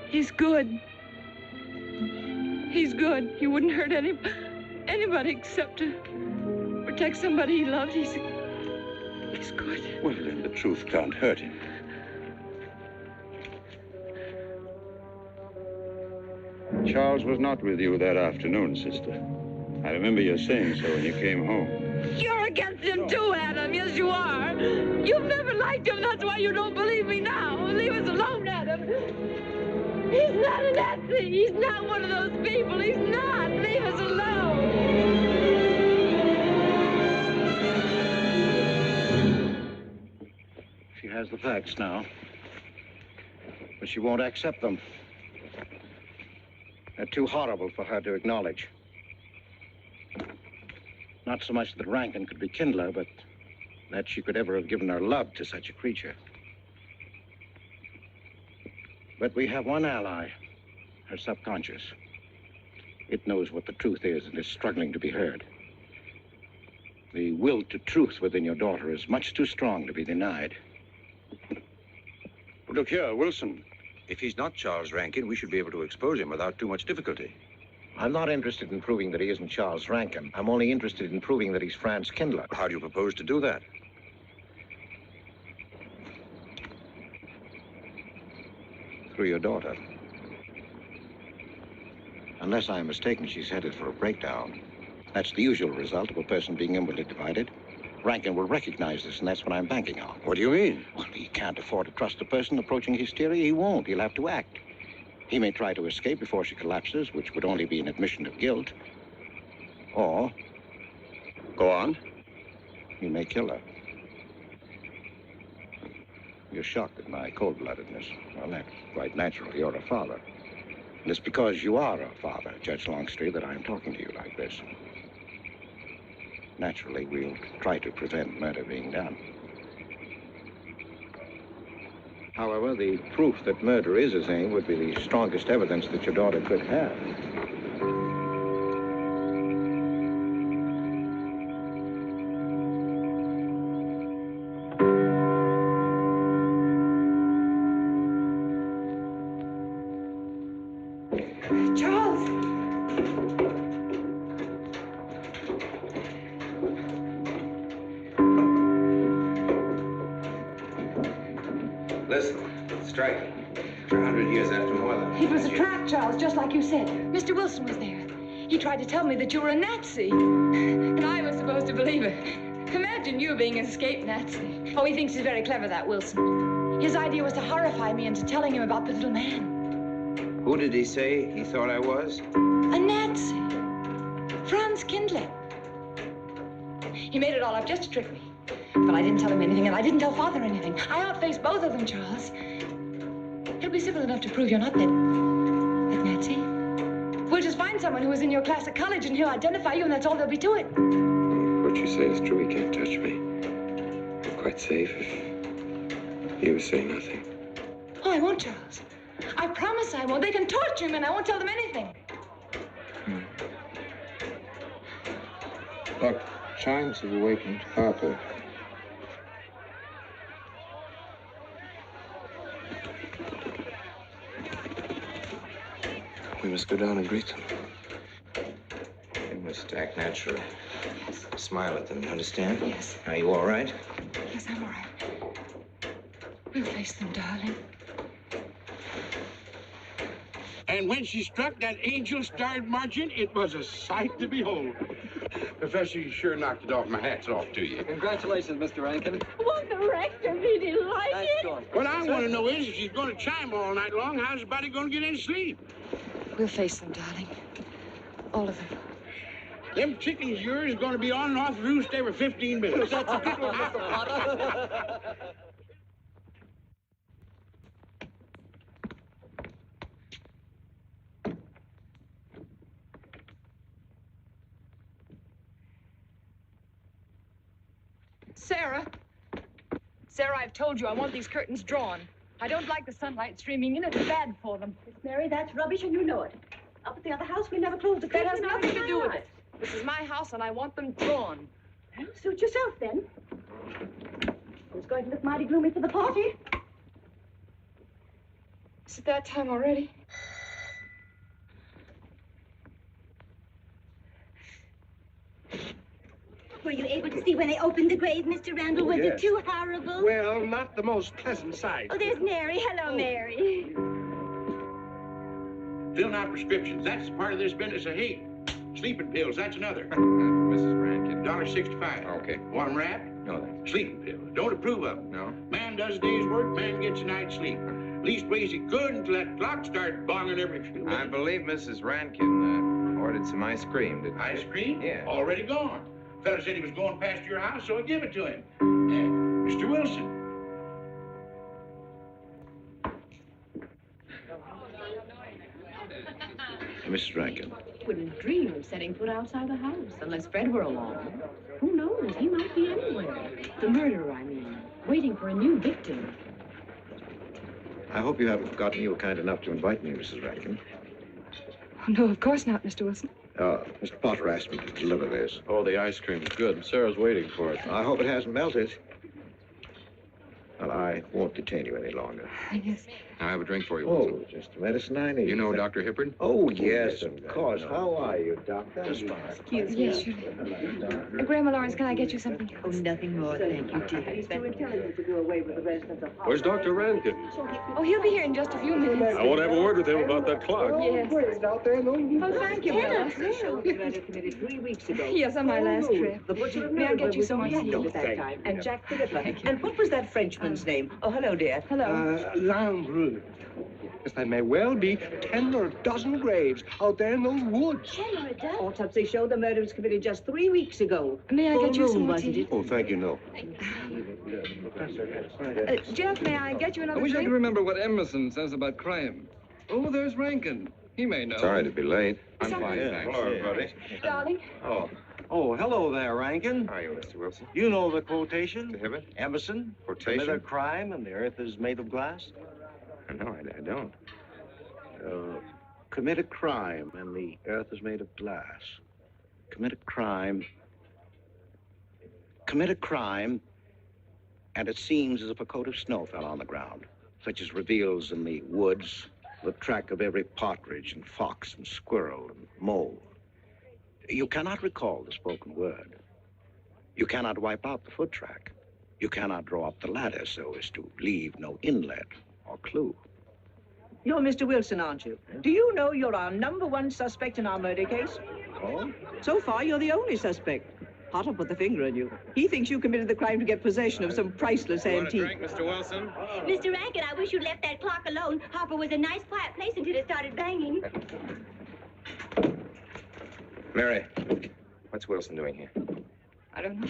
He's good. He's good. He wouldn't hurt anybody except to protect somebody he loved. He's good. Well, then the truth can't hurt him. Charles was not with you that afternoon, sister. I remember you saying so when you came home. You're against him too, Adam. Yes, you are. You've never liked him. That's why you don't believe me now. Leave us alone, Adam. He's not a Nazi. He's not one of those people. He's not. Leave us alone. She has the facts now, but she won't accept them. They're too horrible for her to acknowledge. Not so much that Rankin could be Kindler, but that she could ever have given her love to such a creature. But we have one ally, her subconscious. It knows what the truth is and is struggling to be heard. The will to truth within your daughter is much too strong to be denied. Look here, Wilson. If he's not Charles Rankin, we should be able to expose him without too much difficulty. I'm not interested in proving that he isn't Charles Rankin. I'm only interested in proving that he's Franz Kindler. How do you propose to do that? Through your daughter. Unless I'm mistaken, she's headed for a breakdown. That's the usual result of a person being inwardly divided. Rankin will recognize this, and that's what I'm banking on. What do you mean? Well, he can't afford to trust a person approaching hysteria. He won't. He'll have to act. He may try to escape before she collapses, which would only be an admission of guilt. Or, Go on. he may kill her. You're shocked at my cold-bloodedness. Well, that's quite natural. You're a father. And it's because you are a father, Judge Longstreet, that I'm talking to you like this. Naturally, we'll try to prevent murder being done. However, the proof that murder is his aim would be the strongest evidence that your daughter could have. Charles! Listen, strike. For 100 years after more than... It was a trap, Charles, just like you said. Mr. Wilson was there. He tried to tell me that you were a Nazi. And I was supposed to believe it. Imagine you being an escaped Nazi. Oh, he thinks he's very clever, that Wilson. His idea was to horrify me into telling him about the little man. Who did he say he thought I was? A Nazi. Franz Kindler. He made it all up just to trick me. But I didn't tell him anything, and I didn't tell Father anything. I outfaced both of them, Charles. He'll be civil enough to prove you're not that Nazi. We'll just find someone who was in your class at college, and he'll identify you, and that's all there'll be to it. What you say is true. He can't touch me. I'm quite safe if you say nothing. Oh, I won't, Charles. I promise I won't. They can torture him, and I won't tell them anything. Look, chimes have awakened Harper. We must go down and greet them. We must act naturally. Yes. Smile at them, you understand? Yes. Are you all right? Yes, I'm all right. We'll face them, darling. And when she struck that angel-starred margin, it was a sight to behold. Professor, you sure knocked it off. My hat's off to you. Congratulations, Mr. Rankin. Won't the rector be delighted? What I want to know is, if she's going to chime all night long, how's the body going to get any sleep? We'll face them, darling. All of them. Them chickens of yours are going to be on and off the roost every 15 minutes. That's a good one, Mr. Potter. Sarah. Sarah, I've told you I want these curtains drawn. I don't like the sunlight streaming in. It's bad for them. Miss Mary, that's rubbish and you know it. Up at the other house, we never closed the curtains. That has nothing to do with it. This is my house, and I want them drawn. Well, suit yourself, then. It's going to look mighty gloomy for the party. Is it that time already? Were you able to see when they opened the grave, Mr. Randall? Was Yes. it too horrible? Well, not the most pleasant sight. Oh, there's Mary. Hello, Mary. Filling out prescriptions, that's part of this business of hate. Sleeping pills, that's another. Mrs. Rankin. $1.65. Okay. Want 'em wrapped? No, thanks. Sleeping pills. Don't approve of 'em. No. Man does a day's work, man gets a night's sleep. Leastways he could until that clock starts bonging every few minutes. I believe Mrs. Rankin ordered some ice cream. Ice cream? Yeah. Already gone. Fella said he was going past your house, so I give it to him. Mr. Wilson. Mrs. Rankin. Wouldn't dream of setting foot outside the house unless Fred were along. Who knows? He might be anywhere. The murderer, I mean, waiting for a new victim. I hope you haven't forgotten you were kind enough to invite me, Mrs. Rankin. Oh, no, of course not, Mr. Wilson. Mr. Potter asked me to deliver this. Oh, the ice cream's good. Sarah's waiting for it. I hope it hasn't melted. Well, I won't detain you any longer. Yes. I have a drink for you. Oh, just the medicine I need. You know Dr. Hippard? Oh, yes, of course. How are you, Doctor? Excuse me. Yes, sure. Grandma Lawrence, can I get you something else? Oh, nothing more, thank you, dear. He's too intelligent to do away with the residents of Where's Dr. Rankin? Oh, he'll be here in just a few minutes. I want to have a word with him about that clock. Yes. Oh, thank you, Bella. Committed 3 weeks ago. Yes, on my last trip. The butcher May I get you some more tea? at that time. And Jack the Ripper. And what was that Frenchman's name? Oh, hello, dear. Hello. Lambrou. Yes, there may well be 10 or a dozen graves out there in those woods. Autopsy showed the murder was committed just 3 weeks ago. May I get you some more wasn't tea? it? Oh, thank you, no. Jeff, may I get you I another wish I drink? could remember what Emerson says about crime. Oh, there's Rankin. He may know. Sorry to be late. I'm fine, thanks. Hello, everybody. Darling. Oh, hello there, Rankin. How are you, Mr. Wilson? You know the quotation? To him it? Emerson? Quotation? Commit a crime and the earth is made of glass? No, I don't. Commit a crime and the earth is made of glass. Commit a crime. Commit a crime, and it seems as if a coat of snow fell on the ground, such as reveals in the woods the track of every partridge and fox and squirrel and mole. You cannot recall the spoken word. You cannot wipe out the foot track. You cannot draw up the ladder so as to leave no inlet or clue. You're Mr. Wilson, aren't you? Do you know you're our #1 suspect in our murder case? Oh? So far, you're the only suspect. Potter put the finger on you. He thinks you committed the crime to get possession of some priceless antique. Mr. Wilson? Mr. Rankin, I wish you'd left that clock alone. Harper was a nice, quiet place until it started banging. Mary, what's Wilson doing here? I don't know.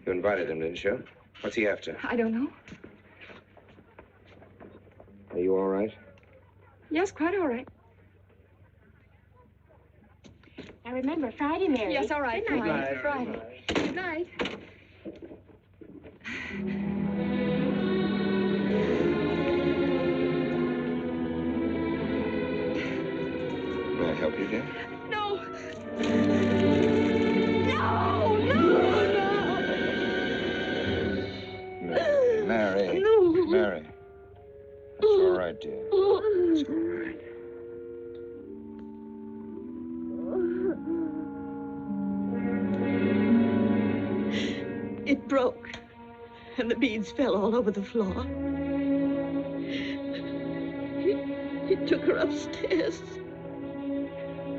You invited him, didn't you? What's he after? I don't know. Are you all right? Yes, quite all right. Now remember, Friday, Mary. Yes, all right. Good night. Friday. Good night. May I help you, dear? No. Mary. No. Mary. It's all right, dear. It's all right. It broke, and the beads fell all over the floor. He took her upstairs.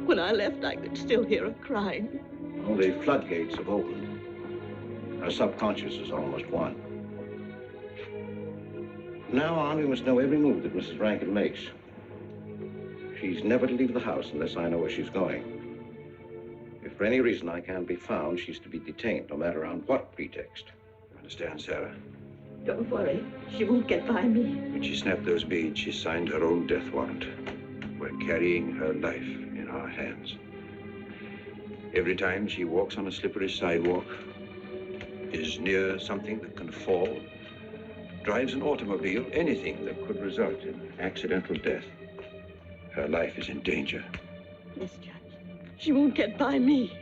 When I left, I could still hear her crying. Well, the floodgates have opened. Our subconscious is almost won. From now on, we must know every move that Mrs. Rankin makes. She's never to leave the house unless I know where she's going. If for any reason I can't be found, she's to be detained, no matter on what pretext. Understand, Sarah? Don't worry. She won't get by me. When she snapped those beads, she signed her own death warrant. We're carrying her life in our hands. Every time she walks on a slippery sidewalk, is near something that can fall, drives an automobile, anything that could result in accidental death, her life is in danger. Yes, Judge. She won't get by me.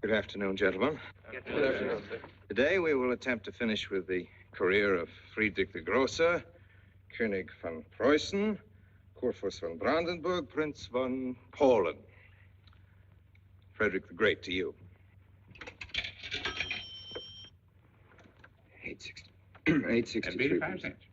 Good afternoon, gentlemen. Good afternoon, sir. Today we will attempt to finish with the career of Friedrich the Grosser, König von Preußen, Kurfürst von Brandenburg, Prince von Polen. Frederick the Great to you. 863. 85 cents.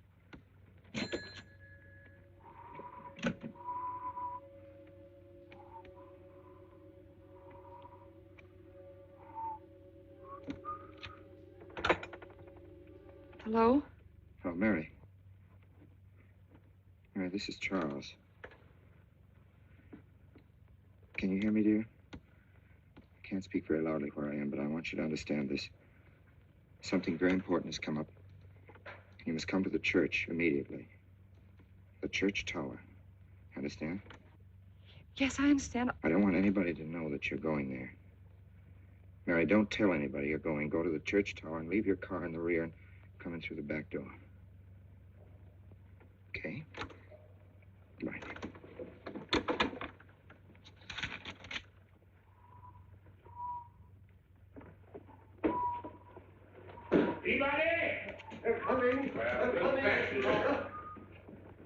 Hello? Oh, Mary. Mary, this is Charles. Can can you hear me, dear? I can't speak very loudly where I am, but I want you to understand this. Something very important has come up. You must come to the church immediately. The church tower. Understand? Yes, I understand. I don't want anybody to know that you're going there. Mary, don't tell anybody you're going. Go to the church tower and leave your car in the rear and come in through the back door. Okay? Right. Anybody? They're coming. They're coming.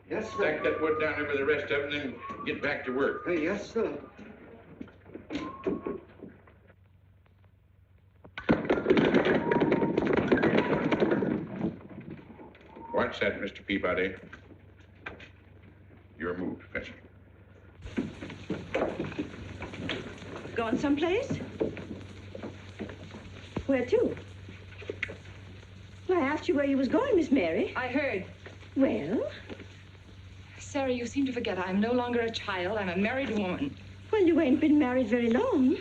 Yes, sir. Stack that wood down there with the rest of them, then get back to work. Yes, sir. What's that, Mr. Peabody? You're moved, Professor. Going someplace? Where to? Well, I asked you where you was going, Miss Mary. I heard. Well? Sarah, you seem to forget I'm no longer a child. I'm a married woman. Well, you ain't been married very long.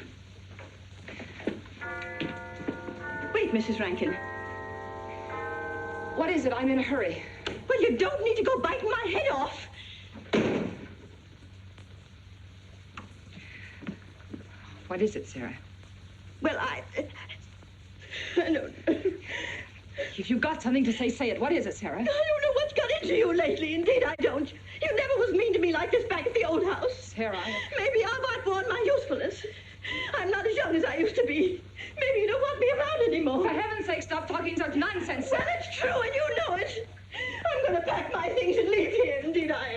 Wait, Mrs. Rankin. What is it? I'm in a hurry. Well, you don't need to go biting my head off. What is it, Sarah? Well, I don't... If you've got something to say, say it. What is it, Sarah? I don't know what's got into you lately. Indeed, I don't. You never was mean to me like this back at the old house. Sarah, Maybe I've outworn my usefulness. I'm not as young as I used to be. Maybe you don't want me around anymore. For heaven's sake, stop talking such nonsense, Sarah. Well, it's true, and you know it. I'm going to pack my things and leave here. Indeed, I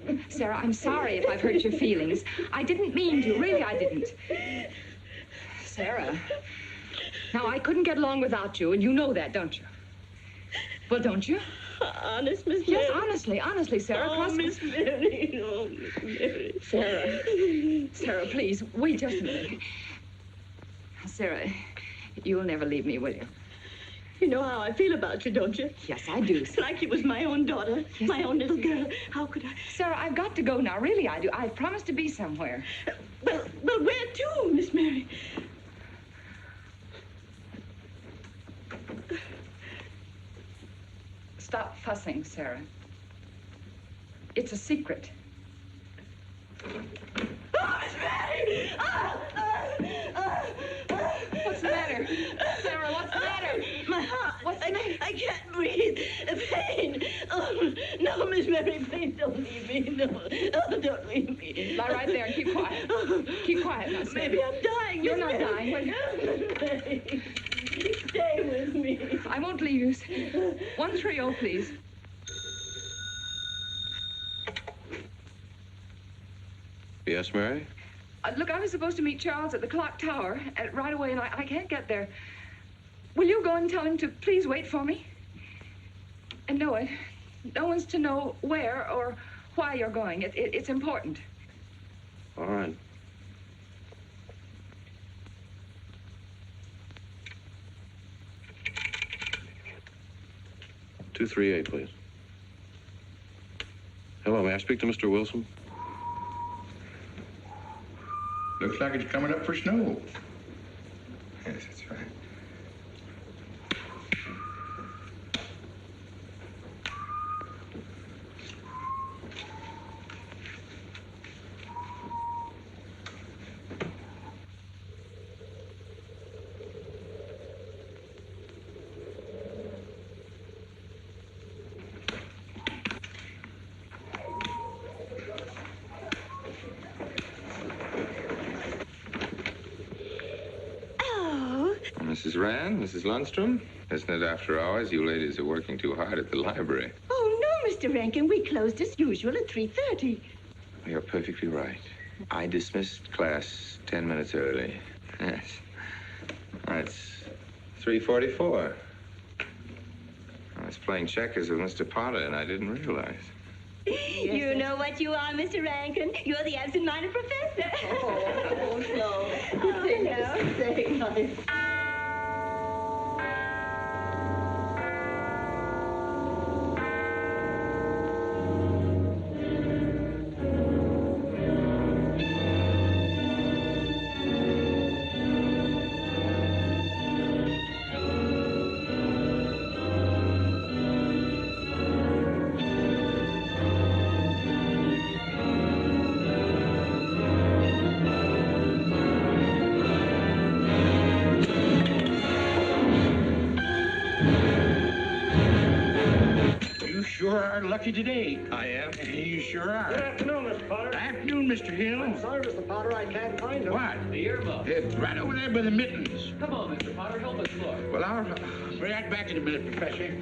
am. Sarah, I'm sorry if I've hurt your feelings. I didn't mean to. Really, I didn't. Sarah. Now, I couldn't get along without you, and you know that, don't you? Well, don't you? Honest, Miss Mary? Yes, honestly, Sarah. Oh, Miss Mary. Oh, Miss Mary. Sarah, please, wait just a minute. Sarah, you'll never leave me, will you? You know how I feel about you, don't you? Yes, I do. It's like you was my own daughter, Yes, my own little girl. How could I? Sarah, I've got to go now. Really, I do. I've promised to be somewhere. Well, where to, Miss Mary? Stop fussing, Sarah. It's a secret. Oh, Miss Mary! What's the matter? Sarah, what's the matter? My heart. What's the matter? I can't breathe. Pain. Oh, no, Miss Mary, please don't leave me. No, oh, don't leave me. Lie right there and keep quiet. Keep quiet now, Sarah. Maybe I'm dying. You're Miss not Mary. dying. Miss Mary, stay with me. I won't leave you. 130, please. Yes, Mary? Look, I was supposed to meet Charles at the clock tower right away, and I can't get there. Will you go and tell him to please wait for me? And no one's to know where or why you're going. It's important. All right. "238, please. Hello, may I speak to Mr. Wilson? Looks like it's coming up for snow. Yes, that's right. Mrs. Rand, Mrs. Lundstrom, isn't it after hours? You ladies are working too hard at the library. Oh, no, Mr. Rankin. We closed as usual at 3:30. You're perfectly right. I dismissed class 10 minutes early. Yes. It's 3:44. I was playing checkers with Mr. Potter, and I didn't realize. You know what you are, Mr. Rankin? You're the absent-minded professor. Oh, no. Oh, say nice. are lucky today. I am. You sure are. Good afternoon, Mr. Potter. Afternoon, Mr. Hill. I'm sorry, Mr. Potter, I can't find him. What? The earmuff. It's right over there by the mittens. Come on, Mr. Potter, help us look. Well, I'll be right back in a minute, Professor.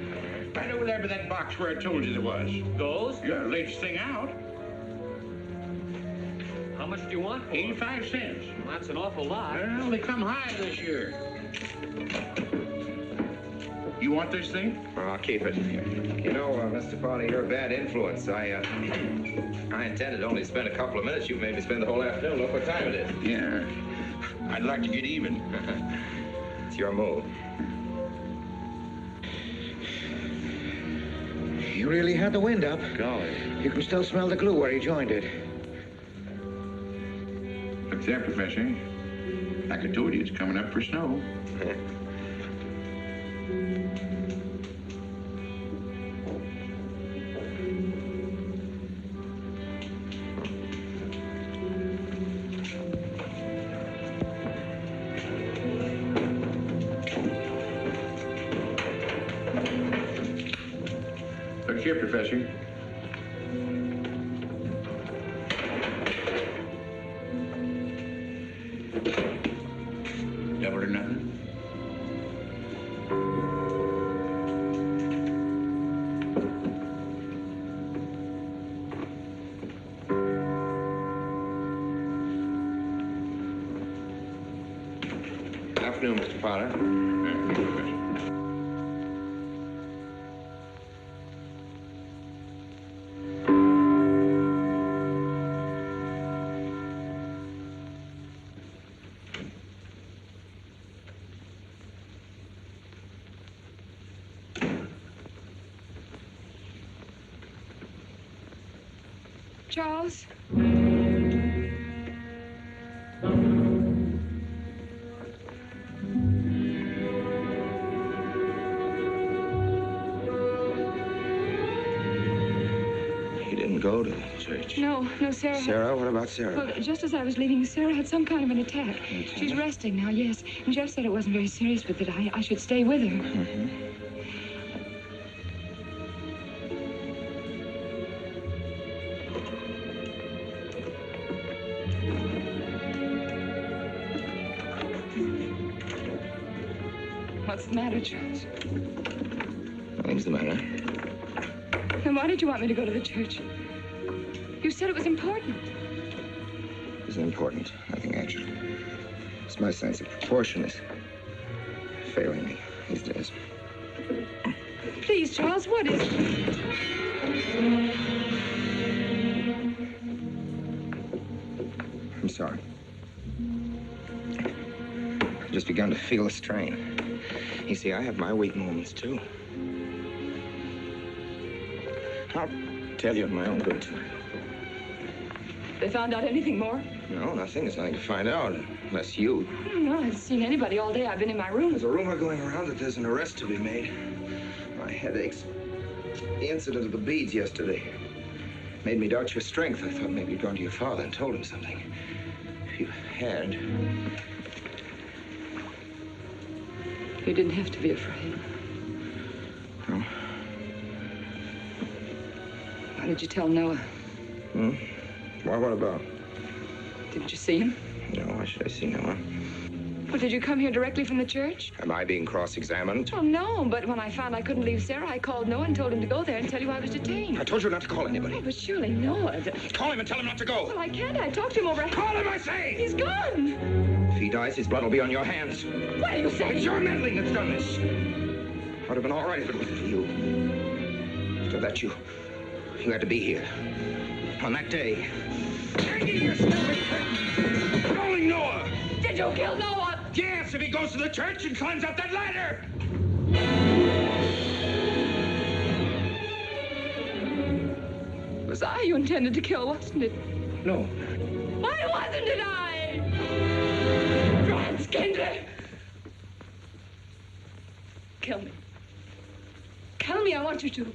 Right over there by that box where I told you there was. Those? Yeah, latest thing out. How much do you want for 85 cents. Well, that's an awful lot. Well, they come high this year. You want this thing? Well, I'll keep it. You know, Mr. Potter, you're a bad influence. I intended only to spend a couple of minutes. You made me spend the whole afternoon. Look what time it is. Yeah. I'd like to get even. It's your move. You really had the wind up. Golly. You can still smell the glue where he joined it. Look there, Professor. Like I told you, it's coming up for snow. Look here, Professor. Double or nothing? Afternoon, Mr. Potter. Charles? You didn't go to the church. No, Sarah. Sarah? What about Sarah? Well, just as I was leaving, Sarah had some kind of an attack. She's resting now, yes. And Jeff said it wasn't very serious, but that I should stay with her. Mm-hmm. What's the matter, Charles? Nothing's the matter. Then why did you want me to go to the church? You said it was important. It was important. Nothing actually. It's my sense of proportion is failing me these days. Please, Charles, what is it? I'm sorry. I've just begun to feel the strain. You see, I have my weak moments, too. I'll tell you in my own good time. They found out anything more? No, nothing. There's nothing to find out, unless you. No, I haven't seen anybody all day. I've been in my room. There's a rumor going around that there's an arrest to be made. My head aches. The incident of the beads yesterday made me doubt your strength. I thought maybe you'd gone to your father and told him something. If you had... You didn't have to be afraid. No. Why did you tell Noah? Hmm? Why, what about? Didn't you see him? No, why should I see Noah? Well, did you come here directly from the church? Am I being cross-examined? Well, no, but when I found I couldn't leave Sarah, I called Noah and told him to go there and tell you I was detained. I told you not to call anybody. Oh, but surely Noah... Call him and tell him not to go. Well, I can't. I talked to him over... Call him, I say! He's gone! If he dies, his blood will be on your hands. What are you saying? It's your meddling that's done this. I'd have been all right if it wasn't for you. After that, you had to be here. On that day. Hanging your stupid thing. Calling Noah. Did you kill Noah? Yes, if he goes to the church and climbs up that ladder. It was I you intended to kill, wasn't it? No. Why wasn't it I? Franz Kinder! Kill me. Kill me, I want you to.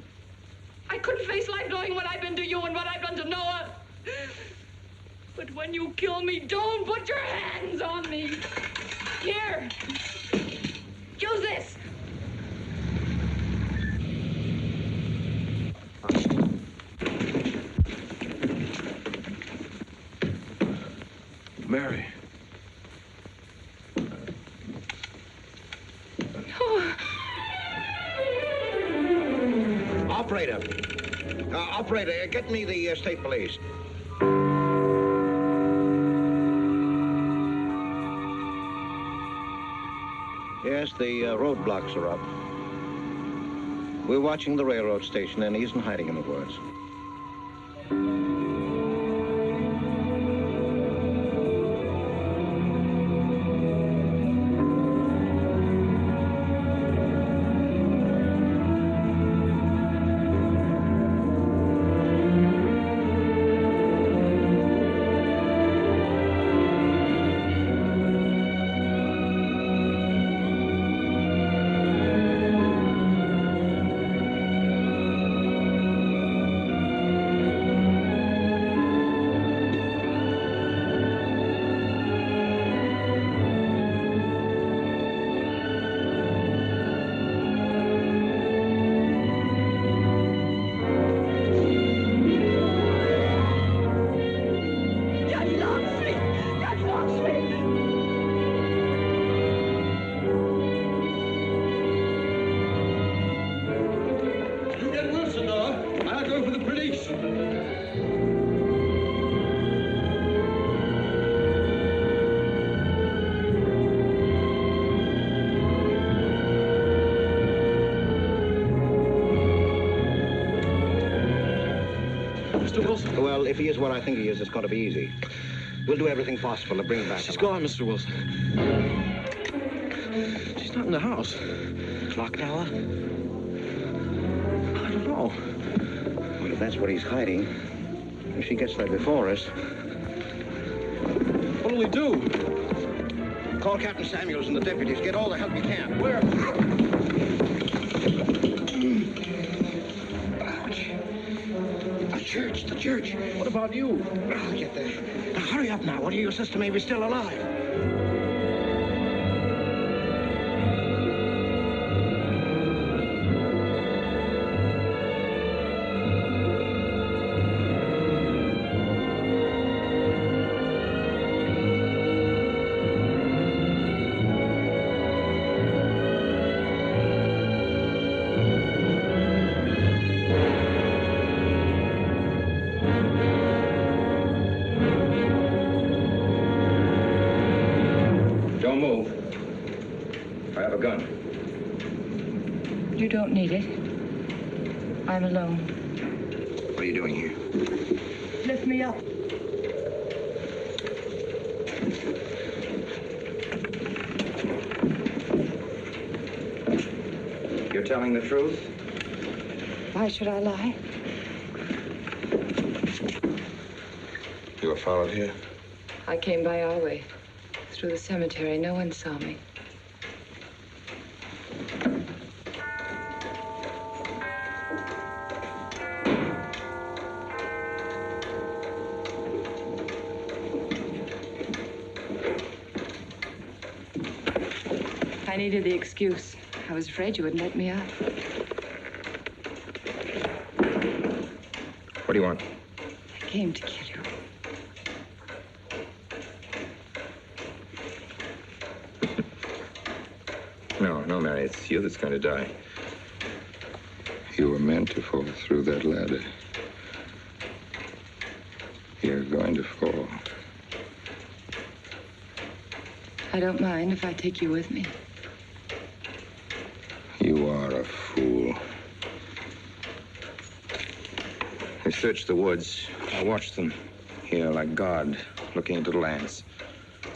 I couldn't face life knowing what I've been to you and what I've done to Noah. But when you kill me, don't put your hands on me. Here. Use this. Mary. Operator. Operator, get me the state police. Yes, the roadblocks are up. We're watching the railroad station, and he isn't hiding in the woods. Well, if he is what I think he is, it's going to be easy. We'll do everything possible to bring him back. She's gone, Mr. Wilson. She's not in the house. Clock tower? I don't know. Well, if that's what he's hiding, if she gets there before us... What do we do? Call Captain Samuels and the deputies. Get all the help you can. Where? The church. What about you? I'll get there. Now, hurry up now. What are your sister maybe still alive? Don't move. I have a gun. You don't need it. I'm alone. What are you doing here? Lift me up. You're telling the truth? Why should I lie? You were followed here? I came by our way. Through the cemetery. No one saw me. I needed the excuse. I was afraid you wouldn't let me out. What do you want? I came to kill you. No, Mary, it's you that's going to die. You were meant to fall through that ladder. You're going to fall. I don't mind if I take you with me. You are a fool. I searched the woods. I watched them here like God looking into the lands.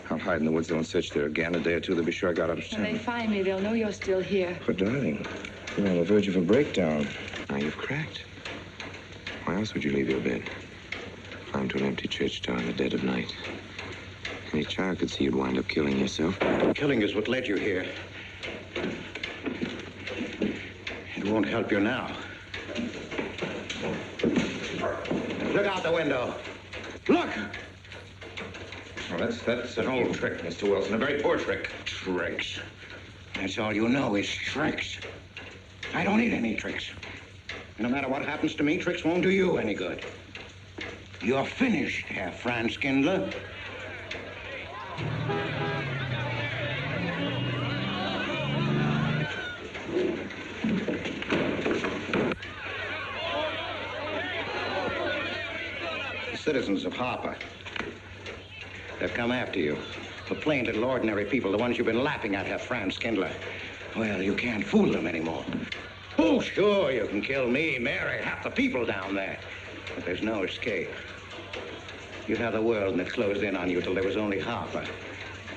I'll hide in the woods, though, and search there again. A day or two, they'll be sure I got out of town. When they find me, they'll know you're still here. But, darling, you're on the verge of a breakdown. Now you've cracked. Why else would you leave your bed? Climb to an empty church door in the dead of night. Any child could see you'd wind up killing yourself. Killing is what led you here. It won't help you now. Look out the window. Look! Well, that's an old trick, Mr. Wilson. A very poor trick. Tricks. That's all you know is tricks. I don't need any tricks. No matter what happens to me, tricks won't do you any good. You're finished, Herr Franz Kindler. citizens of Harper. They've come after you. The plain little ordinary people, the ones you've been laughing at, have Franz Kindler. Well, you can't fool them anymore. Oh, sure, you can kill me, Mary, half the people down there. But there's no escape. You'd have the world and it closed in on you till there was only Harper.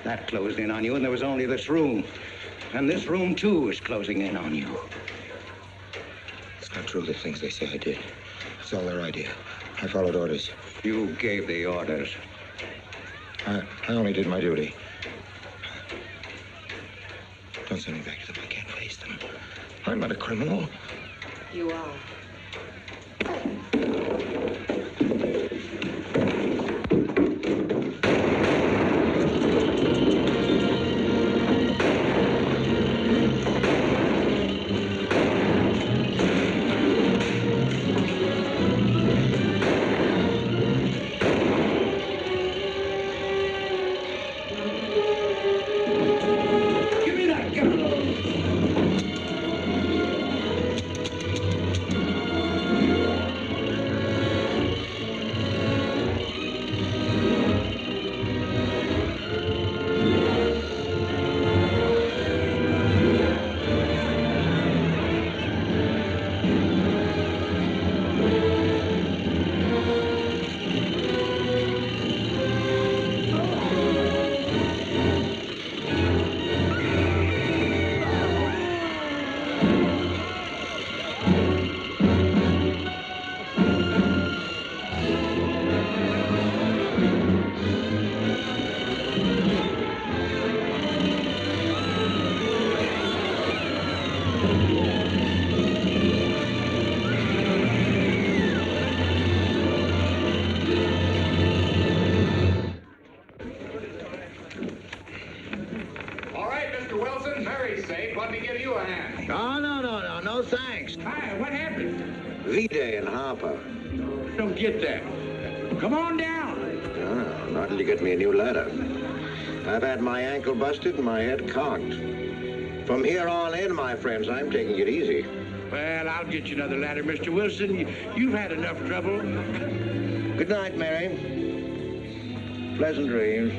That closed in on you and there was only this room. And this room, too, is closing in on you. It's not true, the things they say I did. It's all their idea. I followed orders. You gave the orders. I only did my duty. Don't send me back to them. I can't face them. I'm not a criminal. You are. No, thanks. Hi, what happened? V-Day in Harper. Don't get that. Come on down. Oh, not till you get me a new ladder. I've had my ankle busted and my head cocked. From here on in, my friends, I'm taking it easy. Well, I'll get you another ladder, Mr. Wilson. You've had enough trouble. Good night, Mary. Pleasant dreams.